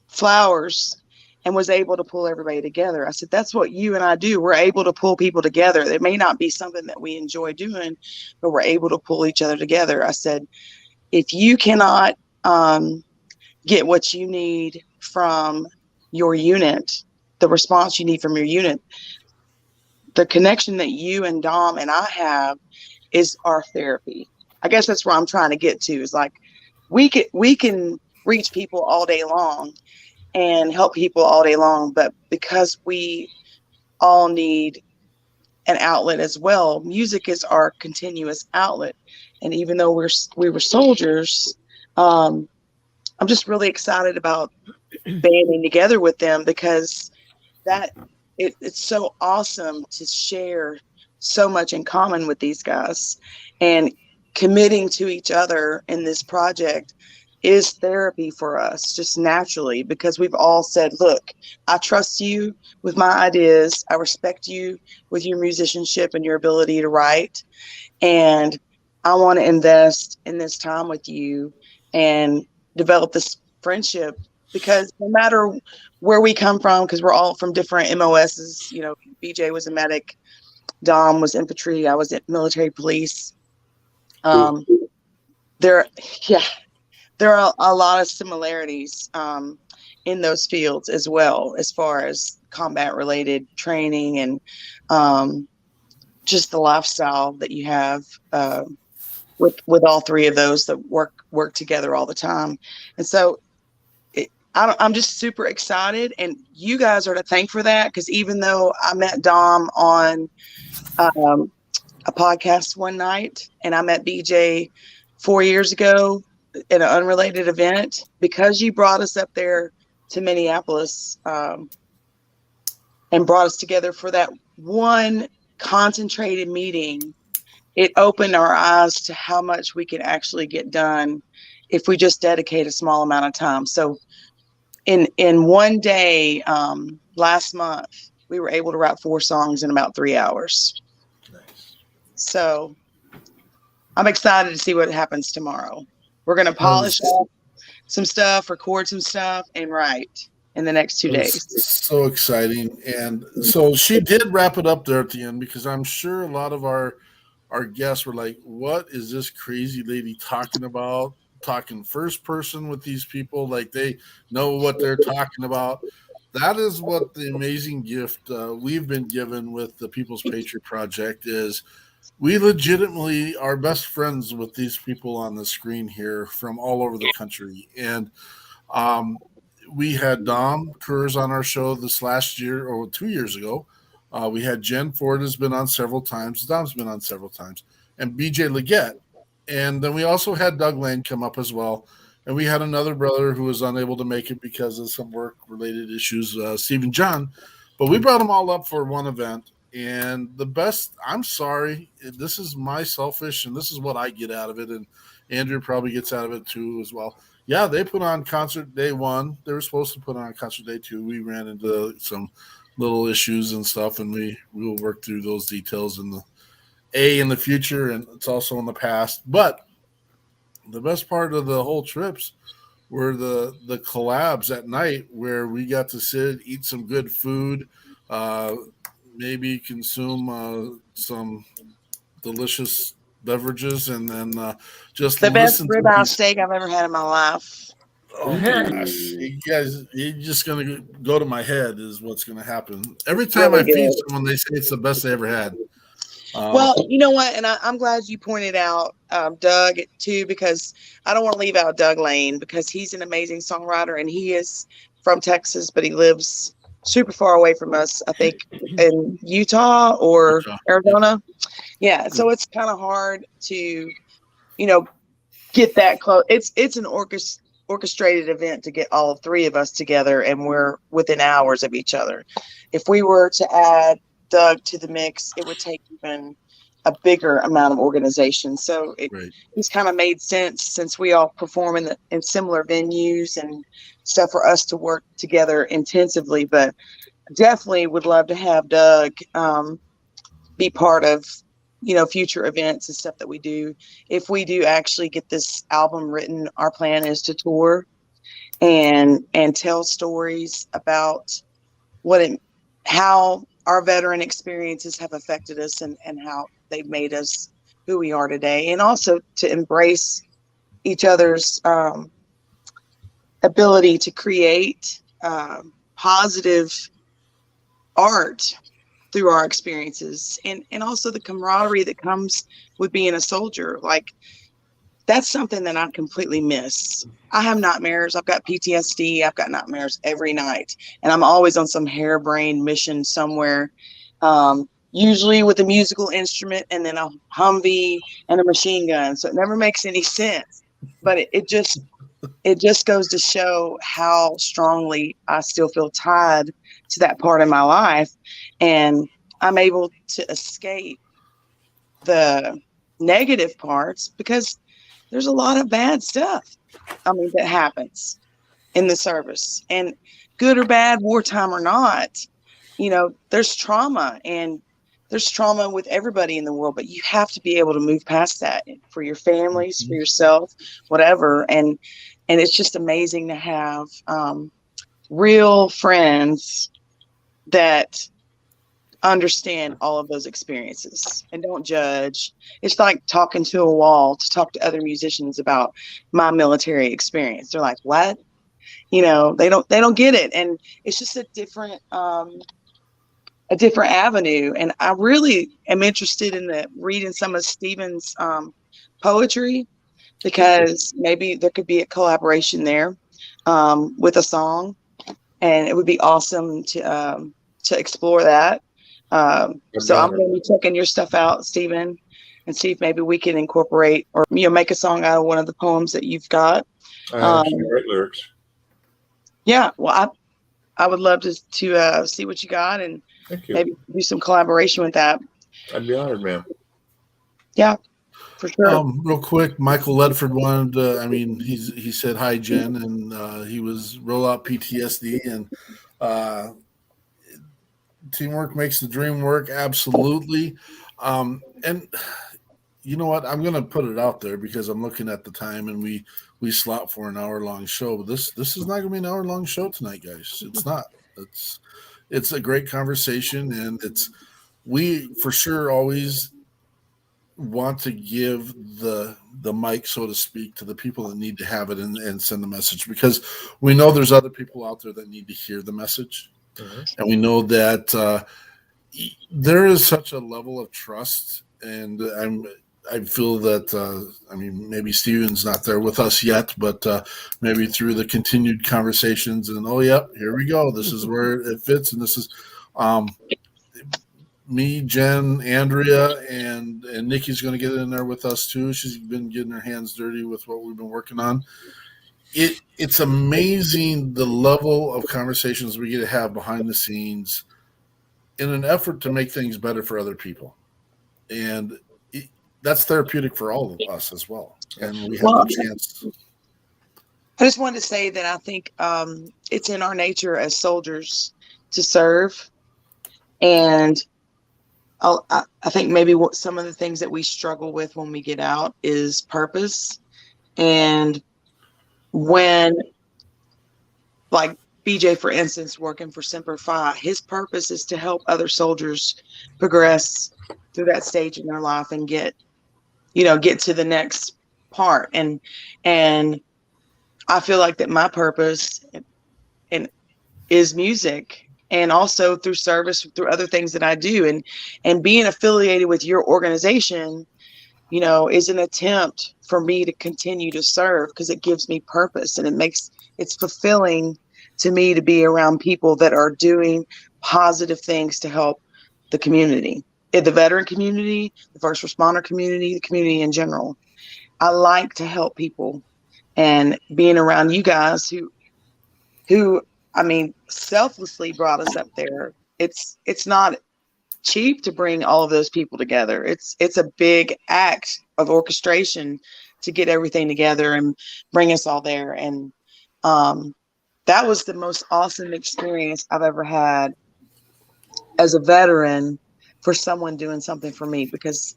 flowers, and was able to pull everybody together. I said, that's what you and I do. We're able to pull people together. It may not be something that we enjoy doing, but we're able to pull each other together. I said, if you cannot get what you need from your unit, the response you need from your unit, the connection that you and Dom and I have is our therapy. I guess that's where I'm trying to get to, is like, we can reach people all day long and help people all day long, but because we all need an outlet as well, music is our continuous outlet. And even though we were soldiers, I'm just really excited about banding together with them, because it's so awesome to share so much in common with these guys, and committing to each other in this project is therapy for us, just naturally, because we've all said, look, I trust you with my ideas. I respect you with your musicianship and your ability to write. And I want to invest in this time with you and develop this friendship, because no matter where we come from, because we're all from different MOSs, you know, BJ was a medic, Dom was infantry, I was at military police. There are a lot of similarities in those fields as well, as far as combat related training and just the lifestyle that you have with all three of those that work together all the time. And so I'm just super excited, and you guys are to thank for that, because even though I met Dom on a podcast one night, and I met BJ 4 years ago at an unrelated event, because you brought us up there to Minneapolis and brought us together for that one concentrated meeting, it opened our eyes to how much we can actually get done if we just dedicate a small amount of time. So in one day, last month, we were able to write 4 songs in about 3 hours. Nice. So I'm excited to see what happens tomorrow. We're going to polish up some stuff, record some stuff, and write in the next 2 days. So exciting. And so she did wrap it up there at the end, because I'm sure a lot of our guests were like, what is this crazy lady talking about? Talking first person with these people, like they know what they're talking about. That is what the amazing gift we've been given with the People's Patriot Project is. We legitimately are best friends with these people on the screen here from all over the country. And we had Dom Kurz on our show this last year, or 2 years ago. We had Jenn Ford has been on several times. Dom's been on several times. And BJ Leggett. And then we also had Doug Lane come up as well. And we had another brother who was unable to make it because of some work-related issues, Stephen John. But we brought them all up for one event. And the best, I'm sorry, this is my selfish, and this is what I get out of it. And Andrew probably gets out of it too as well. Yeah, they put on concert day 1. They were supposed to put on concert day 2. We ran into some little issues and stuff, and we will work through those details in the future, and it's also in the past. But the best part of the whole trips were the collabs at night, where we got to sit, eat some good food, maybe consume some delicious beverages, and then just The best listen to ribeye these. steak I've ever had in my life. Oh gosh, you guys, you're just gonna go to my head is what's gonna happen. Every time Really I feed good. someone, they say it's the best they ever had. Well, you know what? And I'm glad you pointed out Doug too, because I don't want to leave out Doug Lane, because he's an amazing songwriter, and he is from Texas, but he lives super far away from us, I think in Utah or Arizona. Yeah. So it's kind of hard to, get that close. It's an orchestrated event to get all three of us together, and we're within hours of each other. If we were to add Doug to the mix, it would take even a bigger amount of organization. So it's kind of made sense, since we all perform in similar venues and stuff, for us to work together intensively. But definitely would love to have Doug be part of future events and stuff that we do. If we do actually get this album written, our plan is to tour and tell stories about how our veteran experiences have affected us, and how they've made us who we are today, and also to embrace each other's ability to create positive art through our experiences, and also the camaraderie that comes with being a soldier. Like, that's something that I completely miss. I have nightmares. I've got PTSD. I've got nightmares every night, and I'm always on some harebrained mission somewhere, usually with a musical instrument and then a Humvee and a machine gun. So it never makes any sense, but it just goes to show how strongly I still feel tied to that part of my life, and I'm able to escape the negative parts, because there's a lot of bad stuff, that happens in the service, and good or bad, wartime or not, there's trauma, and there's trauma with everybody in the world, but you have to be able to move past that for your families, for yourself, whatever. And it's just amazing to have real friends that understand all of those experiences and don't judge. It's like talking to a wall to talk to other musicians about my military experience. They're like, what? They don't get it. And it's just a different avenue. And I really am interested in reading some of Stephen's poetry, because maybe there could be a collaboration there with a song, and it would be awesome to explore that. So I'm going to be checking your stuff out, Stephen, and see if maybe we can incorporate or make a song out of one of the poems that you've got. Great lyrics. Yeah, well, I would love to see what you got, and maybe do some collaboration with that. I'd be honored, ma'am. Yeah, for sure. Real quick, Michael Ledford wanted to, he said hi, Jen, and he was roll out PTSD, and teamwork makes the dream work. Absolutely. And you know what? I'm going to put it out there, because I'm looking at the time, and we slot for an hour-long show. But this is not going to be an hour-long show tonight, guys. It's not. It's a great conversation, and we for sure always want to give the mic, so to speak, to the people that need to have it and send the message, because we know there's other people out there that need to hear the message. Mm-hmm. And we know that there is such a level of trust, and I feel that maybe Steven's not there with us yet, but maybe through the continued conversations, and here we go. This is where it fits, and this is me, Jen, Andrea, and Nikki's going to get in there with us too. She's been getting her hands dirty with what we've been working on. It's amazing the level of conversations we get to have behind the scenes in an effort to make things better for other people. And that's therapeutic for all of us as well. And we have the chance. I just wanted to say that I think it's in our nature as soldiers to serve. And I think maybe some of the things that we struggle with when we get out is purpose. And when, like BJ, for instance, working for Semper Fi, his purpose is to help other soldiers progress through that stage in their life and get, get to the next part. And I feel like that my purpose is music, and also through service, through other things that I do, and being affiliated with your organization, is an attempt for me to continue to serve, because it gives me purpose, and it's fulfilling to me to be around people that are doing positive things to help the community, the veteran community, the first responder community, the community in general. I like to help people, and being around you guys who I mean, selflessly brought us up there. It's not cheap to bring all of those people together. It's a big act of orchestration to get everything together and bring us all there. And that was the most awesome experience I've ever had as a veteran, for someone doing something for me, because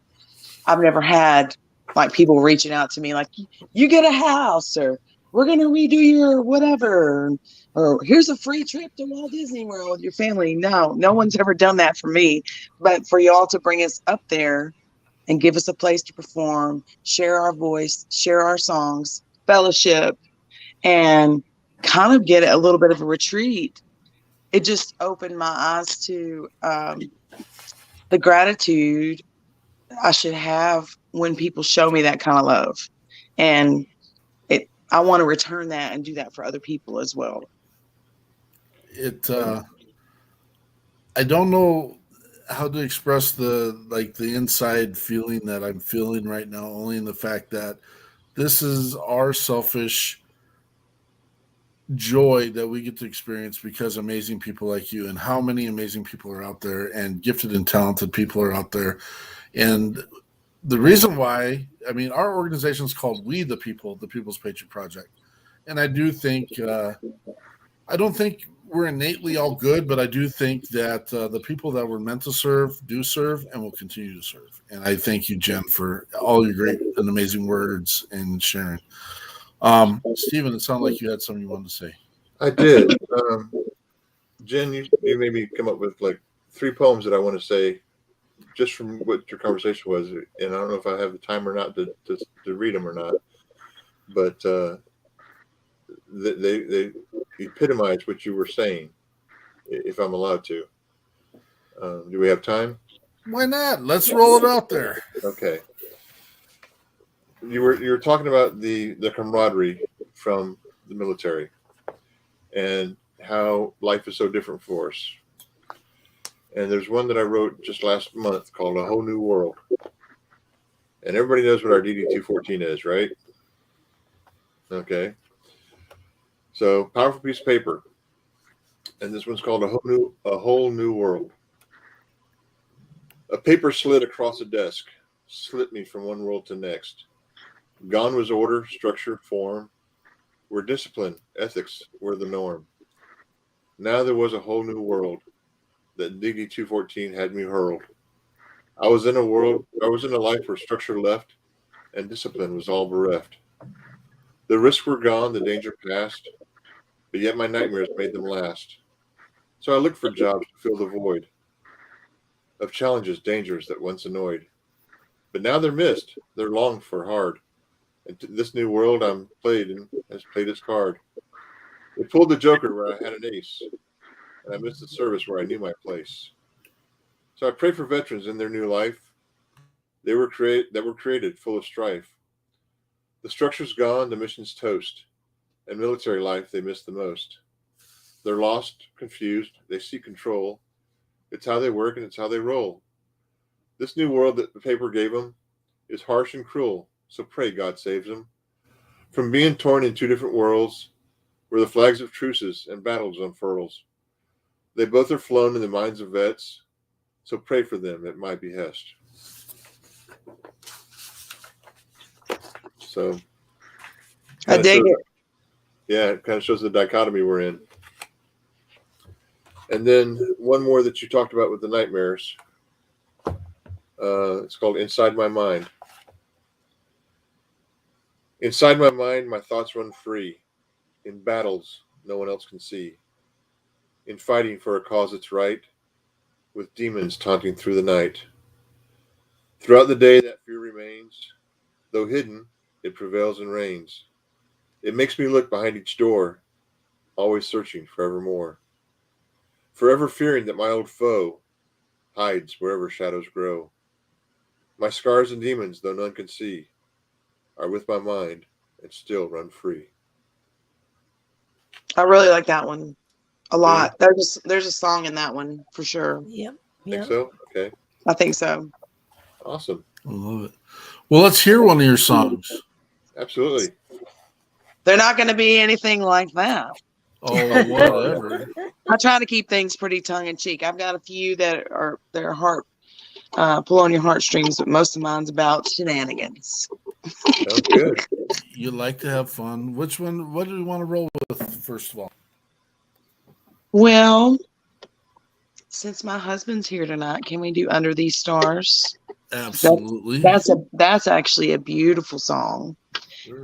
I've never had like people reaching out to me like, you get a house, or we're going to redo your whatever, or here's a free trip to Walt Disney World with your family. No one's ever done that for me. But for y'all to bring us up there and give us a place to perform, share our voice, share our songs, fellowship, and kind of get a little bit of a retreat, it just opened my eyes to the gratitude I should have when people show me that kind of love. And I want to return that and do that for other people as well. I don't know how to express the inside feeling that I'm feeling right now, only in the fact that this is our selfish joy that we get to experience because amazing people like you, and how many amazing people are out there, and gifted and talented people are out there. And the reason why, our organization is called We the People, the People's Patriot Project. And I do think, I don't think we're innately all good, but I do think that the people that we're meant to serve do serve and will continue to serve. And I thank you, Jenn, for all your great and amazing words and sharing. Stephen, it sounded like you had something you wanted to say. I did. Jenn, you made me come up with like 3 poems that I want to say just from what your conversation was. And I don't know if I have the time or not to read them or not, but they epitomize what you were saying, if I'm allowed to. Do we have time? Why not? Let's roll it out there. Okay. You were talking about the camaraderie from the military and how life is so different for us. And there's one that I wrote just last month called A Whole New World. And everybody knows what our DD-214 is, right? Okay. So, powerful piece of paper. And this one's called A Whole New World. A paper slid across a desk, slit me from one world to next. Gone was order, structure, form, where discipline, ethics were the norm. Now there was a whole new world that DD-214 had me hurled. I was in a life where structure left and discipline was all bereft. The risks were gone, the danger past, but yet my nightmares made them last. So I looked for jobs to fill the void of challenges, dangers that once annoyed. But now they're missed, they're longed for hard. And this new world I'm played in has played its card. It pulled the joker where I had an ace, and I missed the service where I knew my place. So I pray for veterans in their new life. That were created full of strife. The structure's gone, the mission's toast, and military life they miss the most. They're lost, confused, they seek control. It's how they work and it's how they roll. This new world that the paper gave them is harsh and cruel, so pray God saves them from being torn in 2 different worlds where the flags of truces and battles unfurls. They both are flown in the minds of vets, so pray for them at my behest. So, I dig it. Yeah, it kind of shows the dichotomy we're in. And then one more that you talked about with the nightmares. It's called Inside My Mind. Inside my mind, my thoughts run free. In battles no one else can see. In fighting for a cause that's right. With demons taunting through the night. Throughout the day that fear remains. Though hidden, it prevails and reigns. It makes me look behind each door, always searching forevermore. Forever fearing that my old foe hides wherever shadows grow. My scars and demons, though none can see, are with my mind and still run free. I really like that one a lot. There's a song in that one for sure. Yep. Think so? Okay. I think so. Awesome. I love it. Well, let's hear one of your songs. Absolutely. They're not going to be anything like that. Oh, whatever. I try to keep things pretty tongue in cheek. I've got a few that are heart pull on your heartstrings, but most of mine's about shenanigans. Sounds good. You like to have fun. Which one? What do you want to roll with first of all? Well, since my husband's here tonight, can we do Under These Stars? Absolutely. That's actually a beautiful song,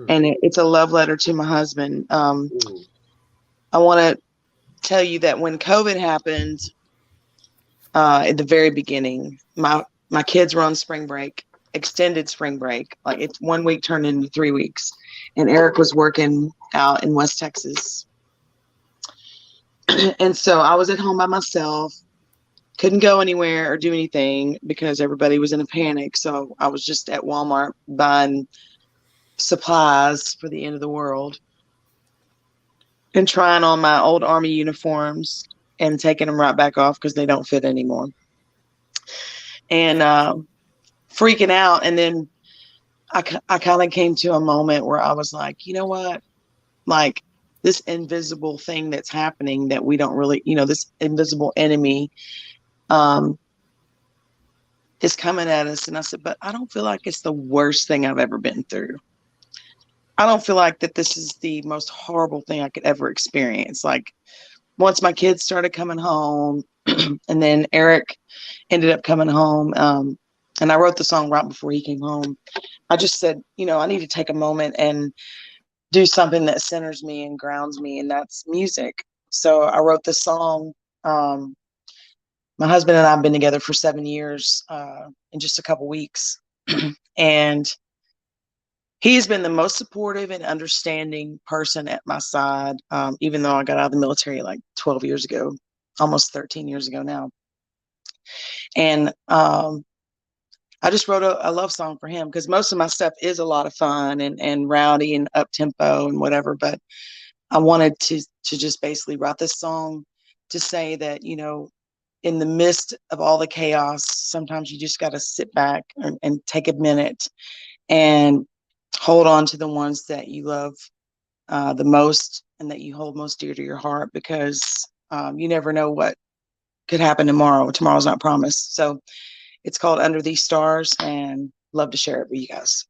and it's a love letter to my husband. I want to tell you that when COVID happened, at the very beginning, my kids were on spring break, extended spring break. Like it's 1 week turned into 3 weeks, and Eric was working out in West Texas, and so I was at home by myself. Couldn't go anywhere or do anything because everybody was in a panic. So I was just at Walmart buying supplies for the end of the world and trying on my old Army uniforms and taking them right back off because they don't fit anymore. And freaking out. And then I kind of came to a moment where I was like, you know what? Like this invisible thing that's happening that we don't really, this invisible enemy is coming at us. And I said, but I don't feel like it's the worst thing I've ever been through. I don't feel like that this is the most horrible thing I could ever experience. Like once my kids started coming home and then Eric ended up coming home. And I wrote the song right before he came home. I just said, I need to take a moment and do something that centers me and grounds me. And that's music. So I wrote this song. My husband and I have been together for 7 years in just a couple weeks. And he's been the most supportive and understanding person at my side, even though I got out of the military like 12 years ago, almost 13 years ago now. And I just wrote a love song for him because most of my stuff is a lot of fun and rowdy and up tempo and whatever. But I wanted to just basically write this song to say that, in the midst of all the chaos, sometimes you just got to sit back and take a minute and hold on to the ones that you love the most and that you hold most dear to your heart, because you never know what could happen tomorrow. Tomorrow's not promised. So it's called Under These Stars, and love to share it with you guys.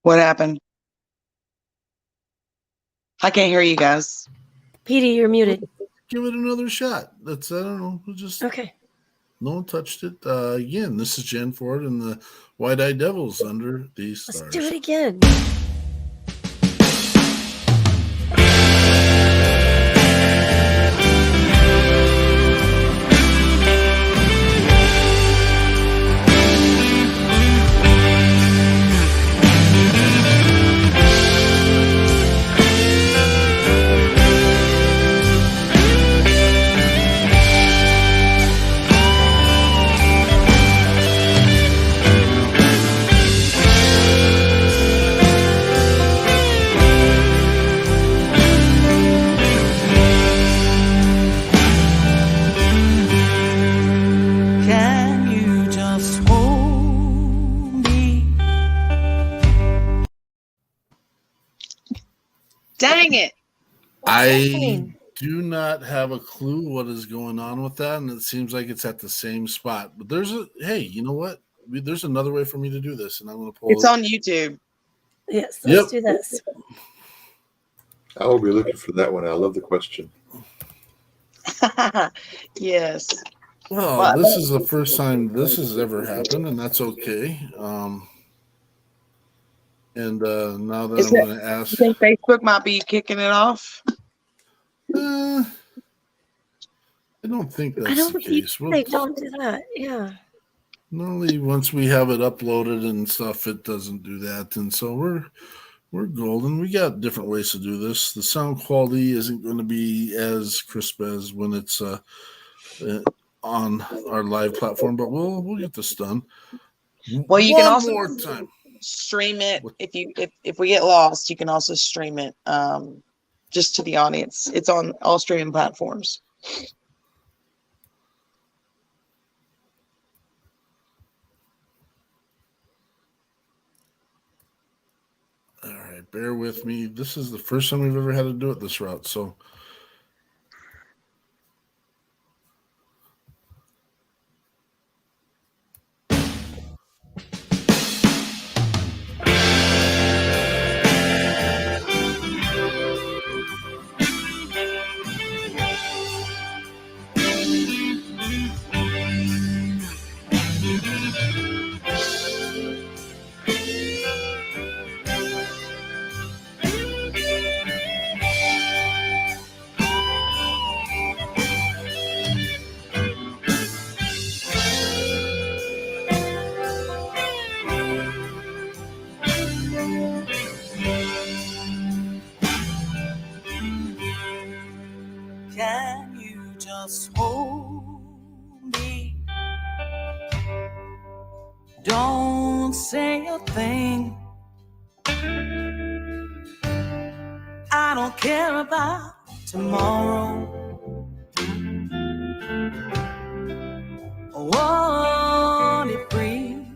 What happened? I can't hear you guys. Petey, you're muted. Give it another shot. I don't know. Okay. No one touched it. Again, this is Jenn Ford and the White-Eyed Devils, Under These Stars. Let's do it again. happening? do not have a clue what is going on with that, and it seems like it's at the same spot. But hey, you know what? There's another way for me to do this, and I'm going to pull It's on YouTube. Yes, let's do this. I will be looking for that one. I love the question. Yes. Well, this is the first time this has ever happened, and that's okay. And now that I'm going to ask, you think Facebook might be kicking it off? I don't think that's the case. They don't do that. Yeah. Normally, once we have it uploaded and stuff, it doesn't do that, and so we're golden. We got different ways to do this. The sound quality isn't going to be as crisp as when it's on our live platform, but we'll get this done. Well, you can also more time. Stream it if we get lost. You can also stream it just to the audience. It's on all streaming platforms. All right, bear with me. This is the first time we've ever had to do it this route, so. Can you just hold me? Don't say a thing. I don't care about tomorrow or what it brings,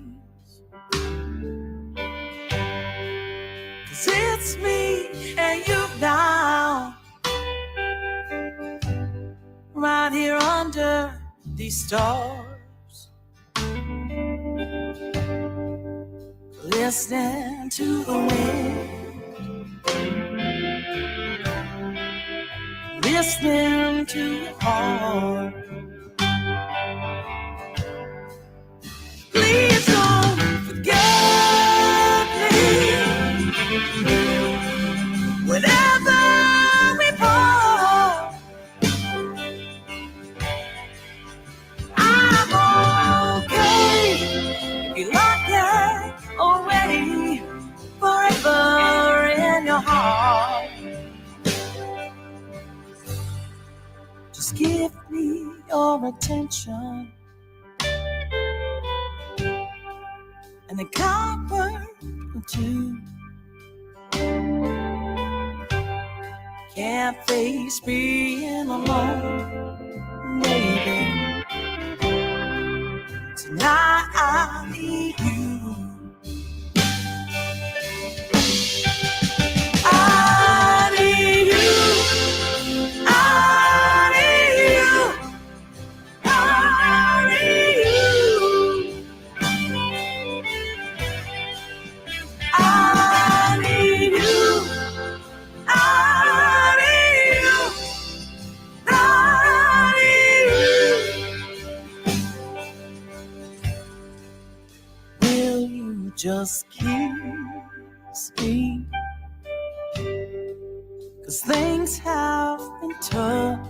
'cause it's me and you now, right here under these stars, listening to the wind, listening to your heart. Please don't forget me whenever we part. I'm okay if you lock that away forever in your heart. Just give me your attention and a comfort or two. Can't face being alone, baby. Tonight I need you. I need you. I need you. I need you. I need you. I need you. I need you. Will you just kiss me? 'Cause things have been tough.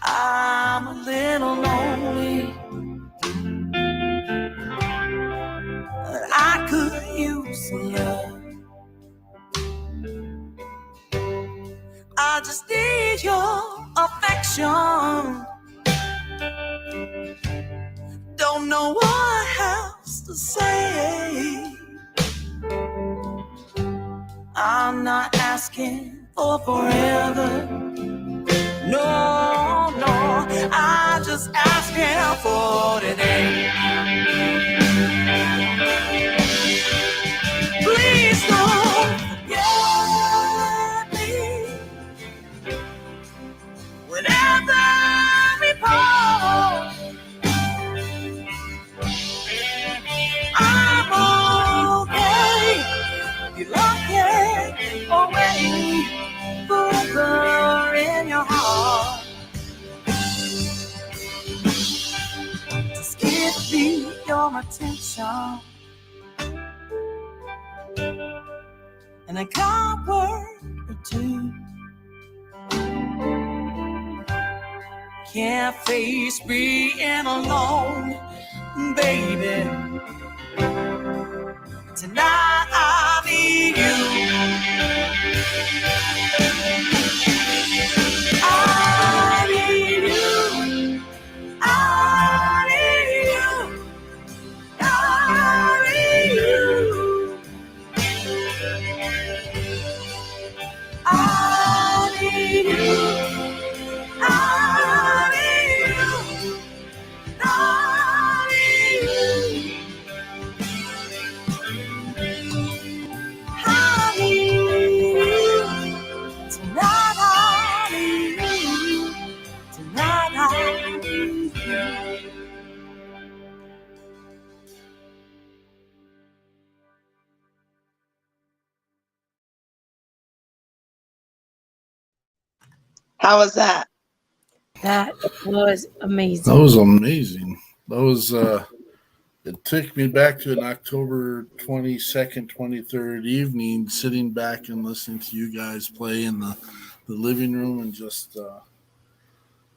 I'm a little lonely. I could use some love. I just need your affection. Don't know what else to say. I'm not asking for forever. No, no, I'm just asking for today. Please don't forget some attention, and a kind word or two. Can't face being alone, baby. Tonight I need you. I need you. I need you. I need you. I need you. I need you. I need you. I need you. Tonight I need you. Tonight I need you. How was that? That was amazing. That was amazing. That was it took me back to an October 22nd, 23rd evening, sitting back and listening to you guys play in the living room and just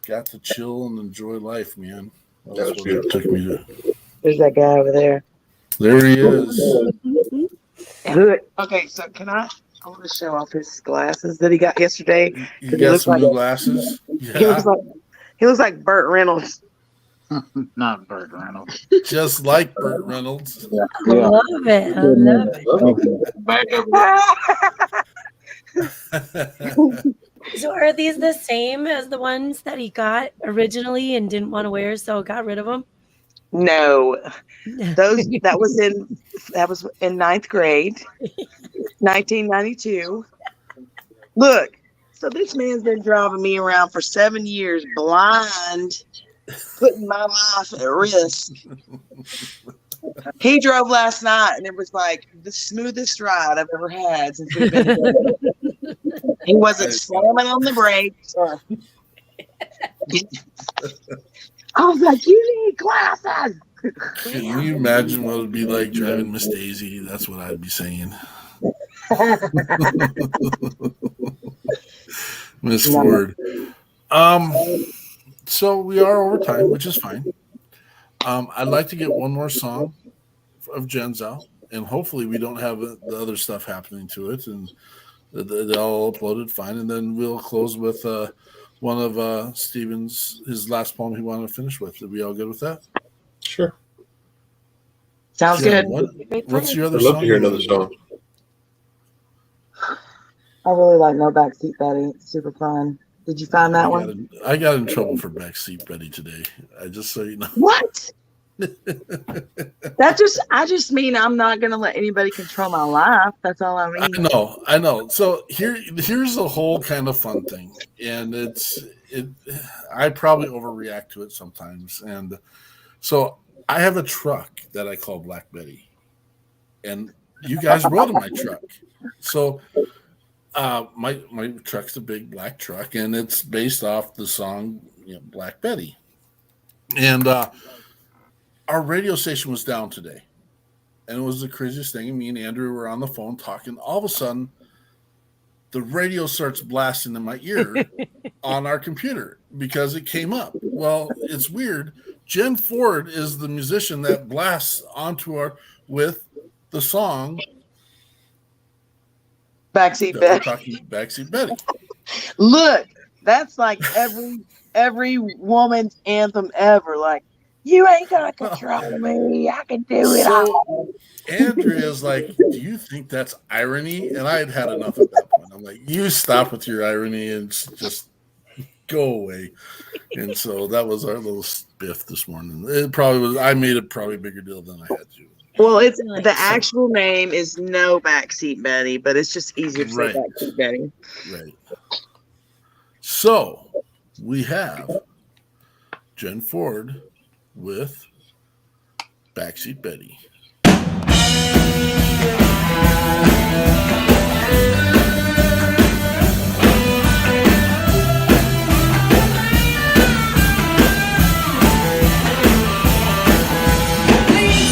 got to chill and enjoy life, man. That's what it took me to. There's that guy over there. There he is. Good. Okay, so I want to show off his glasses that he got yesterday. You got some new glasses? Yeah. He looks like Burt Reynolds. Not Burt Reynolds. Just like Burt Reynolds. I love it. I love it. So are these the same as the ones that he got originally and didn't want to wear, so got rid of them? No, that was in ninth grade, 1992. Look, so this man's been driving me around for 7 years, blind, putting my life at risk. He drove last night, and it was like the smoothest ride I've ever had since we've been together. He wasn't slamming on the brakes. I was like, you need glasses. Can you imagine what it would be like driving Miss Daisy? That's what I'd be saying. Miss Ford. So we are over time, which is fine. I'd like to get one more song of Jenn's out, and hopefully we don't have the other stuff happening to it, and they're all uploaded fine. And then we'll close with one of Stephen's, his last poem he wanted to finish with. Are we all good with that? Sure. Sounds Jen, good. what's your other I'd song? love to hear another song. I really like No Backseat Betty. It's super fun. Did you find that one? I got in trouble for Backseat Betty today. Just so you know. What? I just mean I'm not gonna let anybody control my life. That's all I mean. I know. So here's a whole kind of fun thing, and I probably overreact to it sometimes, and so I have a truck that I call Black Betty, and you guys rode in my truck. So my truck's a big black truck, and it's based off the song Black Betty, and our radio station was down today, and it was the craziest thing. And me and Andrew were on the phone talking. All of a sudden, the radio starts blasting in my ear on our computer because it came up. Well, it's weird. Jenn Ford is the musician that blasts onto with the song Backseat Betty. Backseat Betty. Look, that's like every woman's anthem ever. Like, you ain't gonna control me. I can do it all. Andrea's like, do you think that's irony? And I had enough at that point. I'm like, you stop with your irony and just go away. And so that was our little spiff this morning. It probably was. I made it probably a bigger deal than I had to. Well, it's the actual name is No Backseat Betty, but it's just easier to say Backseat Betty. Right. So we have Jenn Ford with Backseat Betty. Please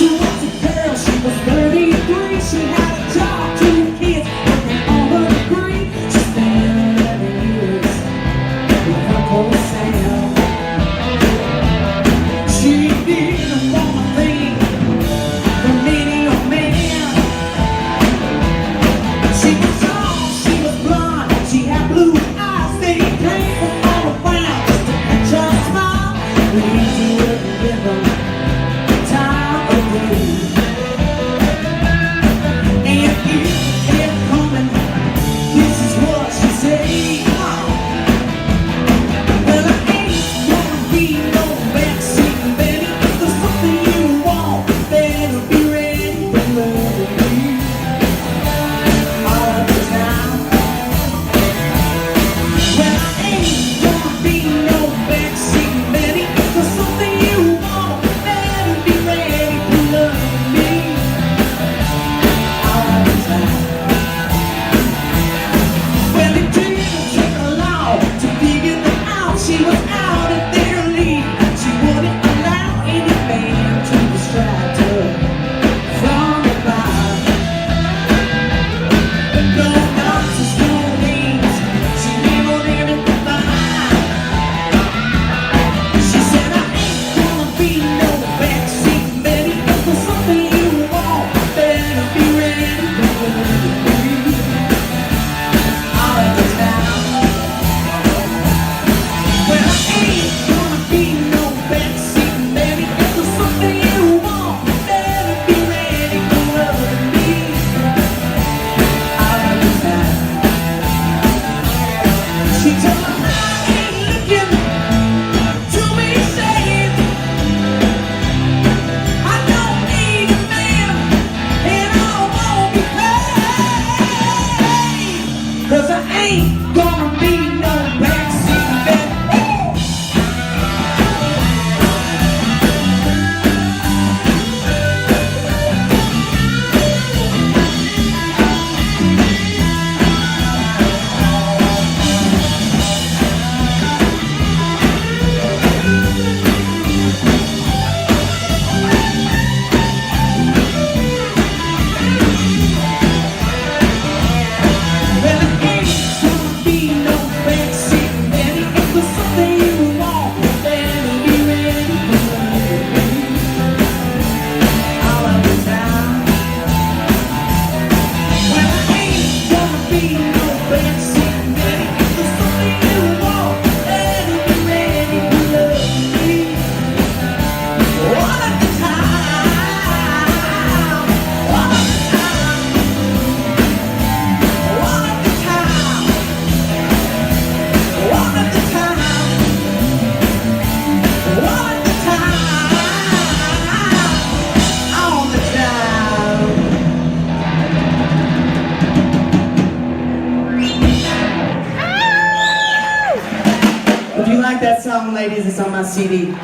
If you like that song, ladies, it's on my CD.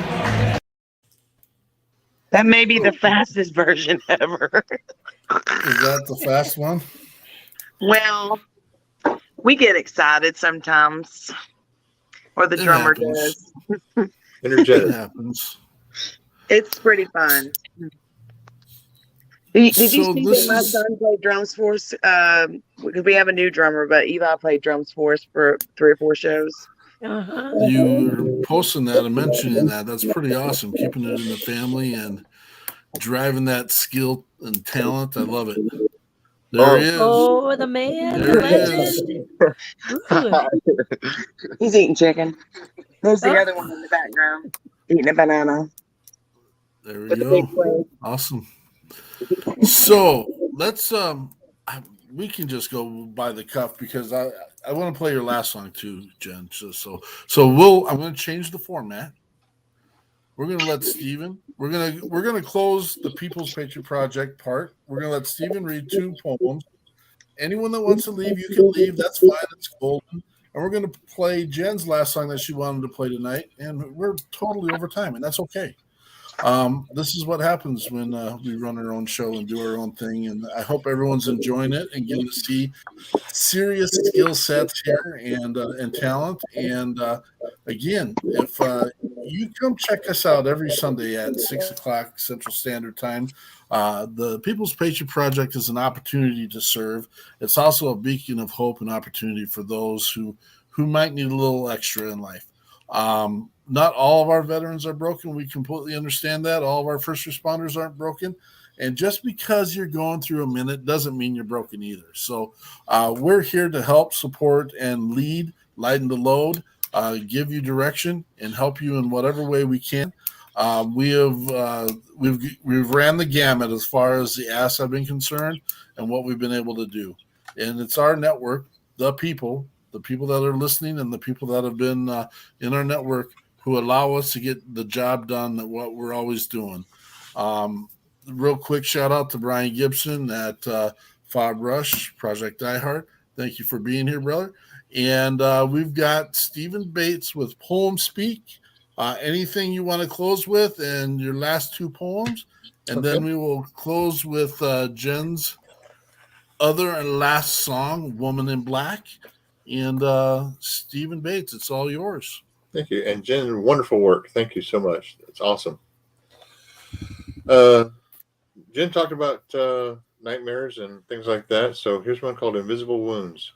That may be the fastest version ever. Is that the fast one? Well, we get excited sometimes, or the It drummer happens. does. It Energetic. happens. It's pretty fun. Did you So see this that my is son played drums for us? Because we have a new drummer, but Eli played drums for us for 3 or 4 shows. Uh-huh. you were posting that and mentioning that. That's pretty awesome. Keeping it in the family and driving that skill and talent. I love it. There he is. Oh, the man, the There he is. legend. Ooh. He's eating chicken. There's the Oh. other one in the background eating a banana There we with the big go. plate. Awesome. So let's we can just go by the cuff because I want to play your last song too, Jen. So I'm going to change the format. We're going to let Stephen. We're going to close the People's Patriot Project part. We're going to let Stephen read 2 poems. Anyone that wants to leave, you can leave. That's fine. It's golden. And we're going to play Jen's last song that she wanted to play tonight, and we're totally over time, and that's okay. This is what happens when we run our own show and do our own thing, and I hope everyone's enjoying it and getting to see serious skill sets here and talent. And again, if you come check us out every Sunday at 6:00 Central Standard Time, the People's Patriot Project is an opportunity to serve. It's also a beacon of hope and opportunity for those who might need a little extra in life. Not all of our veterans are broken. We completely understand that. All of our first responders aren't broken. And just because you're going through a minute doesn't mean you're broken either. So we're here to help, support, and lead, lighten the load, give you direction, and help you in whatever way we can. We've ran the gamut as far as the asks have been concerned and what we've been able to do. And it's our network, the people that are listening and the people that have been in our network who allow us to get the job done that what we're always doing. Real quick shout out to Brian Gibson at Fob Rush, Project Diehard. Thank you for being here, brother. And we've got Stephen Bates with Poem Speak. Anything you want to close with and your last 2 poems. And then we will close with Jen's other and last song, Woman in Black. And Stephen Bates, it's all yours. Thank you. And Jen, wonderful work. Thank you so much. That's awesome. Jen talked about nightmares and things like that. So here's one called Invisible Wounds.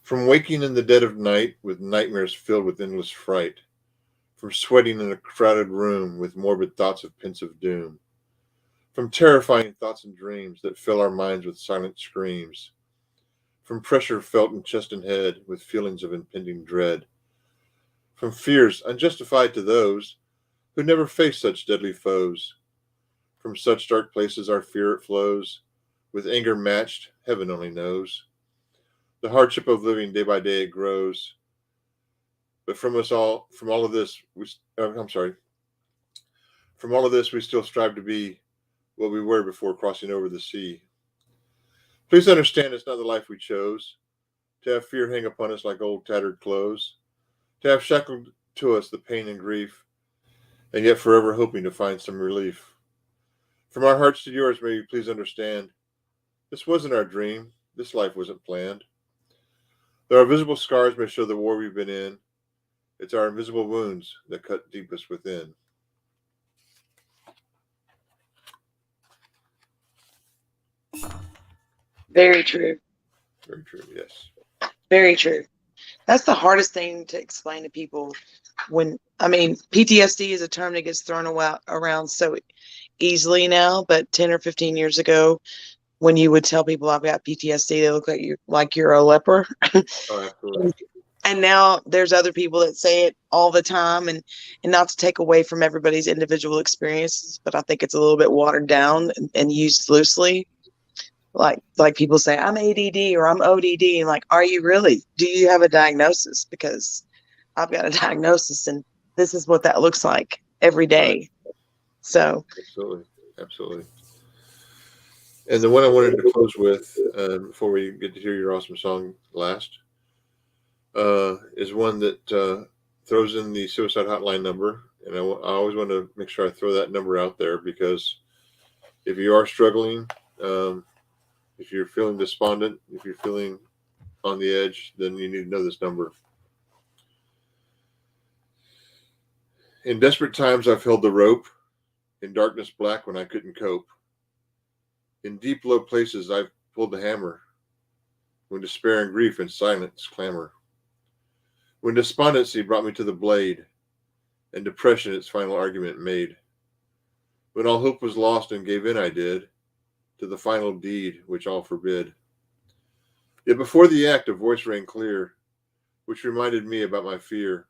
From waking in the dead of night with nightmares filled with endless fright. From sweating in a crowded room with morbid thoughts of pensive doom. From terrifying thoughts and dreams that fill our minds with silent screams. From pressure felt in chest and head with feelings of impending dread. From fears unjustified to those who never face such deadly foes. From such dark places our fear it flows, with anger matched, heaven only knows. The hardship of living day by day it grows. But from all of this, we still strive to be what we were before crossing over the sea. Please understand it's not the life we chose, to have fear hang upon us like old tattered clothes, to have shackled to us the pain and grief, and yet forever hoping to find some relief. From our hearts to yours, may you please understand, this wasn't our dream, this life wasn't planned. Though our visible scars may show the war we've been in, it's our invisible wounds that cut deepest within. Very true. Very true, yes. Very true. That's the hardest thing to explain to people. PTSD is a term that gets thrown around so easily now, but 10 or 15 years ago, when you would tell people I've got PTSD, they look like you're a leper. Oh, absolutely. And now there's other people that say it all the time, and not to take away from everybody's individual experiences, but I think it's a little bit watered down and used loosely. Like people say, I'm ADD or I'm ODD. And like, are you really? Do you have a diagnosis? Because I've got a diagnosis, and this is what that looks like every day. Right. So absolutely. And the one I wanted to close with before we get to hear your awesome song last is one that throws in the suicide hotline number. And I always want to make sure I throw that number out there, because if you are struggling, if you're feeling despondent, if you're feeling on the edge, then you need to know this number. In desperate times, I've held the rope. In darkness black when I couldn't cope. In deep low places, I've pulled the hammer. When despair and grief and silence clamor. When despondency brought me to the blade, and depression its final argument made. When all hope was lost and gave in I did, to the final deed which all forbid. Yet before the act a voice rang clear, which reminded me about my fear,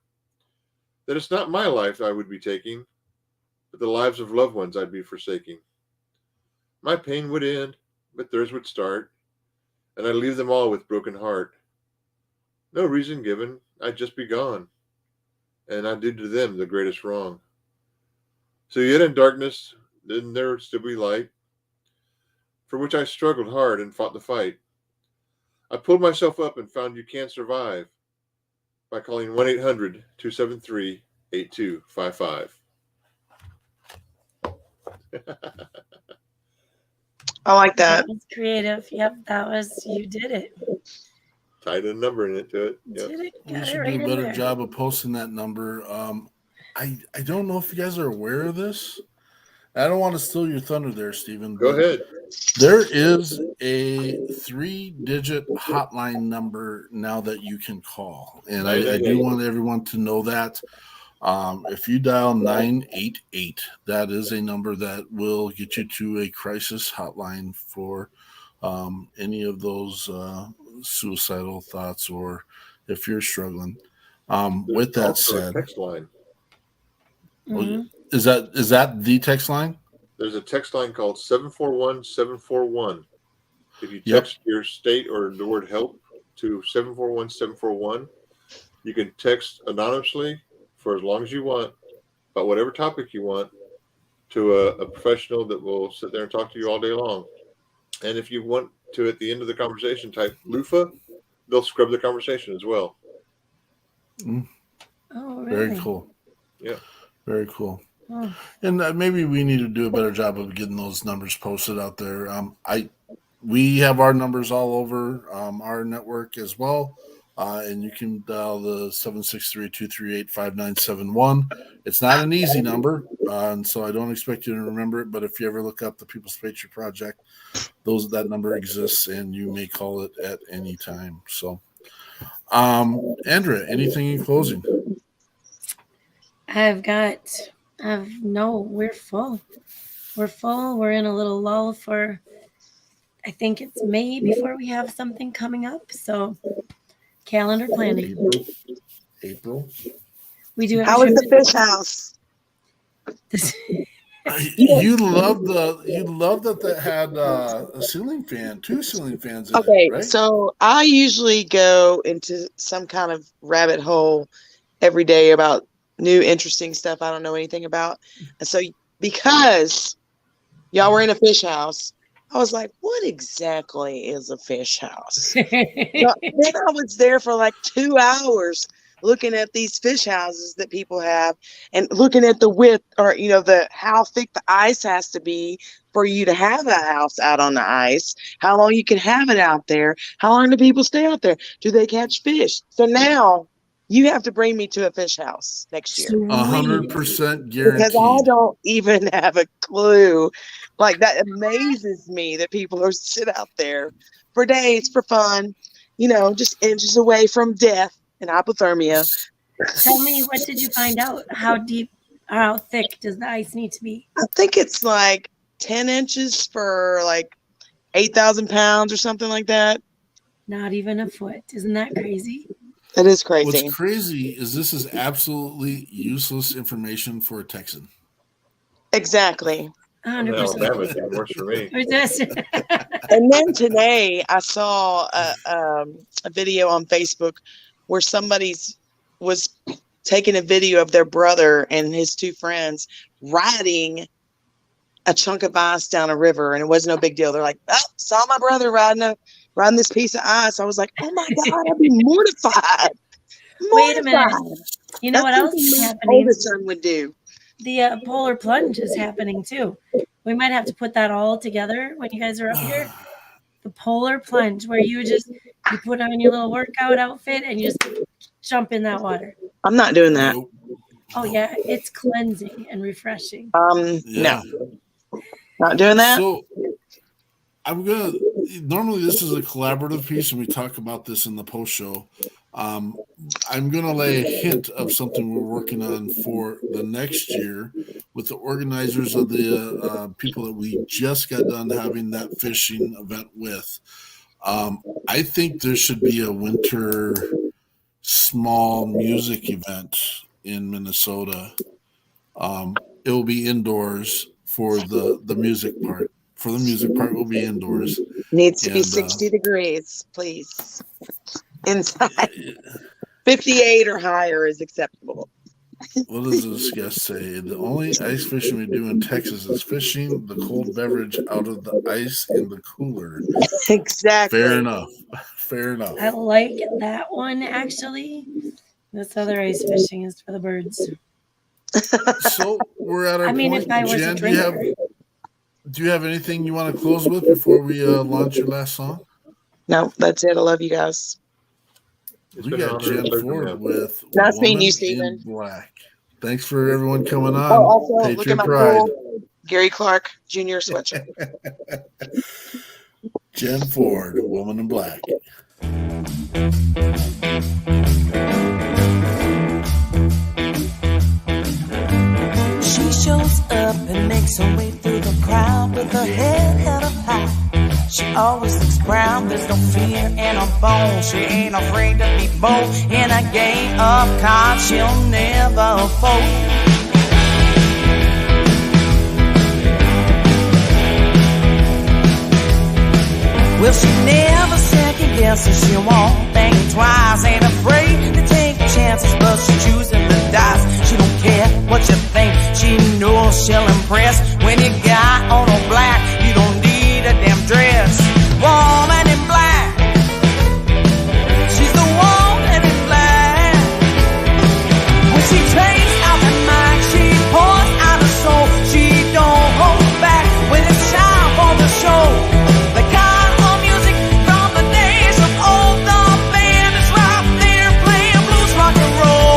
that it's not my life I would be taking, but the lives of loved ones I'd be forsaking. My pain would end, but theirs would start, and I'd leave them all with broken heart. No reason given, I'd just be gone, and I'd do to them the greatest wrong. So yet in darkness, then there would still be light, for which I struggled hard and fought the fight. I pulled myself up and found you can't survive by calling 1-800-273-8255. I like that. That was creative. Yep, you did it. Tied a number in it to it. Yep. We should do a better job of posting that number. I don't know if you guys are aware of this. I don't want to steal your thunder there, Stephen. Go ahead. There is a 3-digit hotline number now that you can call. And I do want everyone to know that. If you dial 988, that is a number that will get you to a crisis hotline for any of those suicidal thoughts, or if you're struggling. With that said, text line. Mm-hmm. Is that the text line? There's a text line called 741-741. If you text your state or the word help to 741-741, you can text anonymously for as long as you want, about whatever topic you want, to a professional that will sit there and talk to you all day long. And if you want to, at the end of the conversation, type loofah, they'll scrub the conversation as well. Oh, really? Very cool. Yeah. Very cool. Oh. And maybe we need to do a better job of getting those numbers posted out there. We have our numbers all over our network as well. And you can dial the 763-238-5971. It's not an easy number, and so I don't expect you to remember it. But if you ever look up the People's Patriot Project, that number exists, and you may call it at any time. So, Andrea, anything in closing? No, we're full. We're full. We're in a little lull for, I think it's May before we have something coming up. So, calendar planning. April. We do. How was the fish house? You love that had a ceiling fan, 2 ceiling fans in Okay, it, right? so I usually go into some kind of rabbit hole every day about new interesting stuff I don't know anything about. And so because y'all were in a fish house, I was like, what exactly is a fish house? Then I was there for like 2 hours looking at these fish houses that people have, and looking at the width, or how thick the ice has to be for you to have a house out on the ice, how long you can have it out there, how long do people stay out there, do they catch fish? So now you have to bring me to a fish house next year. 100% guaranteed. Because I don't even have a clue. Like, that amazes me that people sit out there for days for fun, just inches away from death. and hypothermia. Tell me, what did you find out? How deep or how thick does the ice need to be? I think it's like 10 inches for like 8,000 pounds or something like that. Not even a foot. Isn't that crazy? That is crazy. What's crazy is this is absolutely useless information for a Texan. Exactly. 100%. Alabama is even worse for me. And then today I saw a video on Facebook where somebody was taking a video of their brother and his two friends riding a chunk of ice down a river, and it was no big deal. They're like, "Oh, saw my brother riding this piece of ice." I was like, "Oh my God, I'd be mortified." Wait a minute. You know what else is happening? The son would do. The polar plunge is happening too. We might have to put that all together when you guys are up here. The polar plunge, where you put on your little workout outfit and you just jump in that water. I'm not doing that. Oh yeah, it's cleansing and refreshing. No, not doing that. So normally this is a collaborative piece, and we talk about this in the post show. I'm going to lay a hint of something we're working on for the next year with the organizers of the people that we just got done having that fishing event with. I think there should be a winter small music event in Minnesota. It will be indoors for the music part. For the music part, will be indoors. Needs to be 60 degrees, please. Inside. 58 or higher is acceptable. What does this guest say? The only ice fishing we do in Texas is fishing the cold beverage out of the ice in the cooler. Exactly. Fair enough. Fair enough. I like that one, actually. This other ice fishing is for the birds. So we're at our point. If I was Jen, a drinker. do you have anything you want to close with before we launch your last song? No, that's it. I love you guys. We got Jenn Ford with Nice meeting you, Woman Stephen. in Black. Thanks for everyone coming on. Oh, also, look at Patriot my Pride. cool Gary Clark Jr. sweatshirt. Jenn Ford, Woman in Black. She shows up and makes her way through the crowd with her head held up high. She always looks proud, there's no fear in her bones. She ain't afraid to be bold. In a game of cards, she'll never fold. Well, she never second guesses, she won't think twice. Ain't afraid to take chances, but she's choosing the dice. She don't care what you think, she knows she'll impress. When you got on a black, you don't need a damn dress. Woman in black, she's the woman in black. When she takes out the mic, she pours out her soul. She don't hold back when it's time for the show. The kind of music from the days of old, the band is right there playing blues, rock and roll.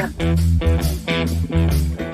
Patriot.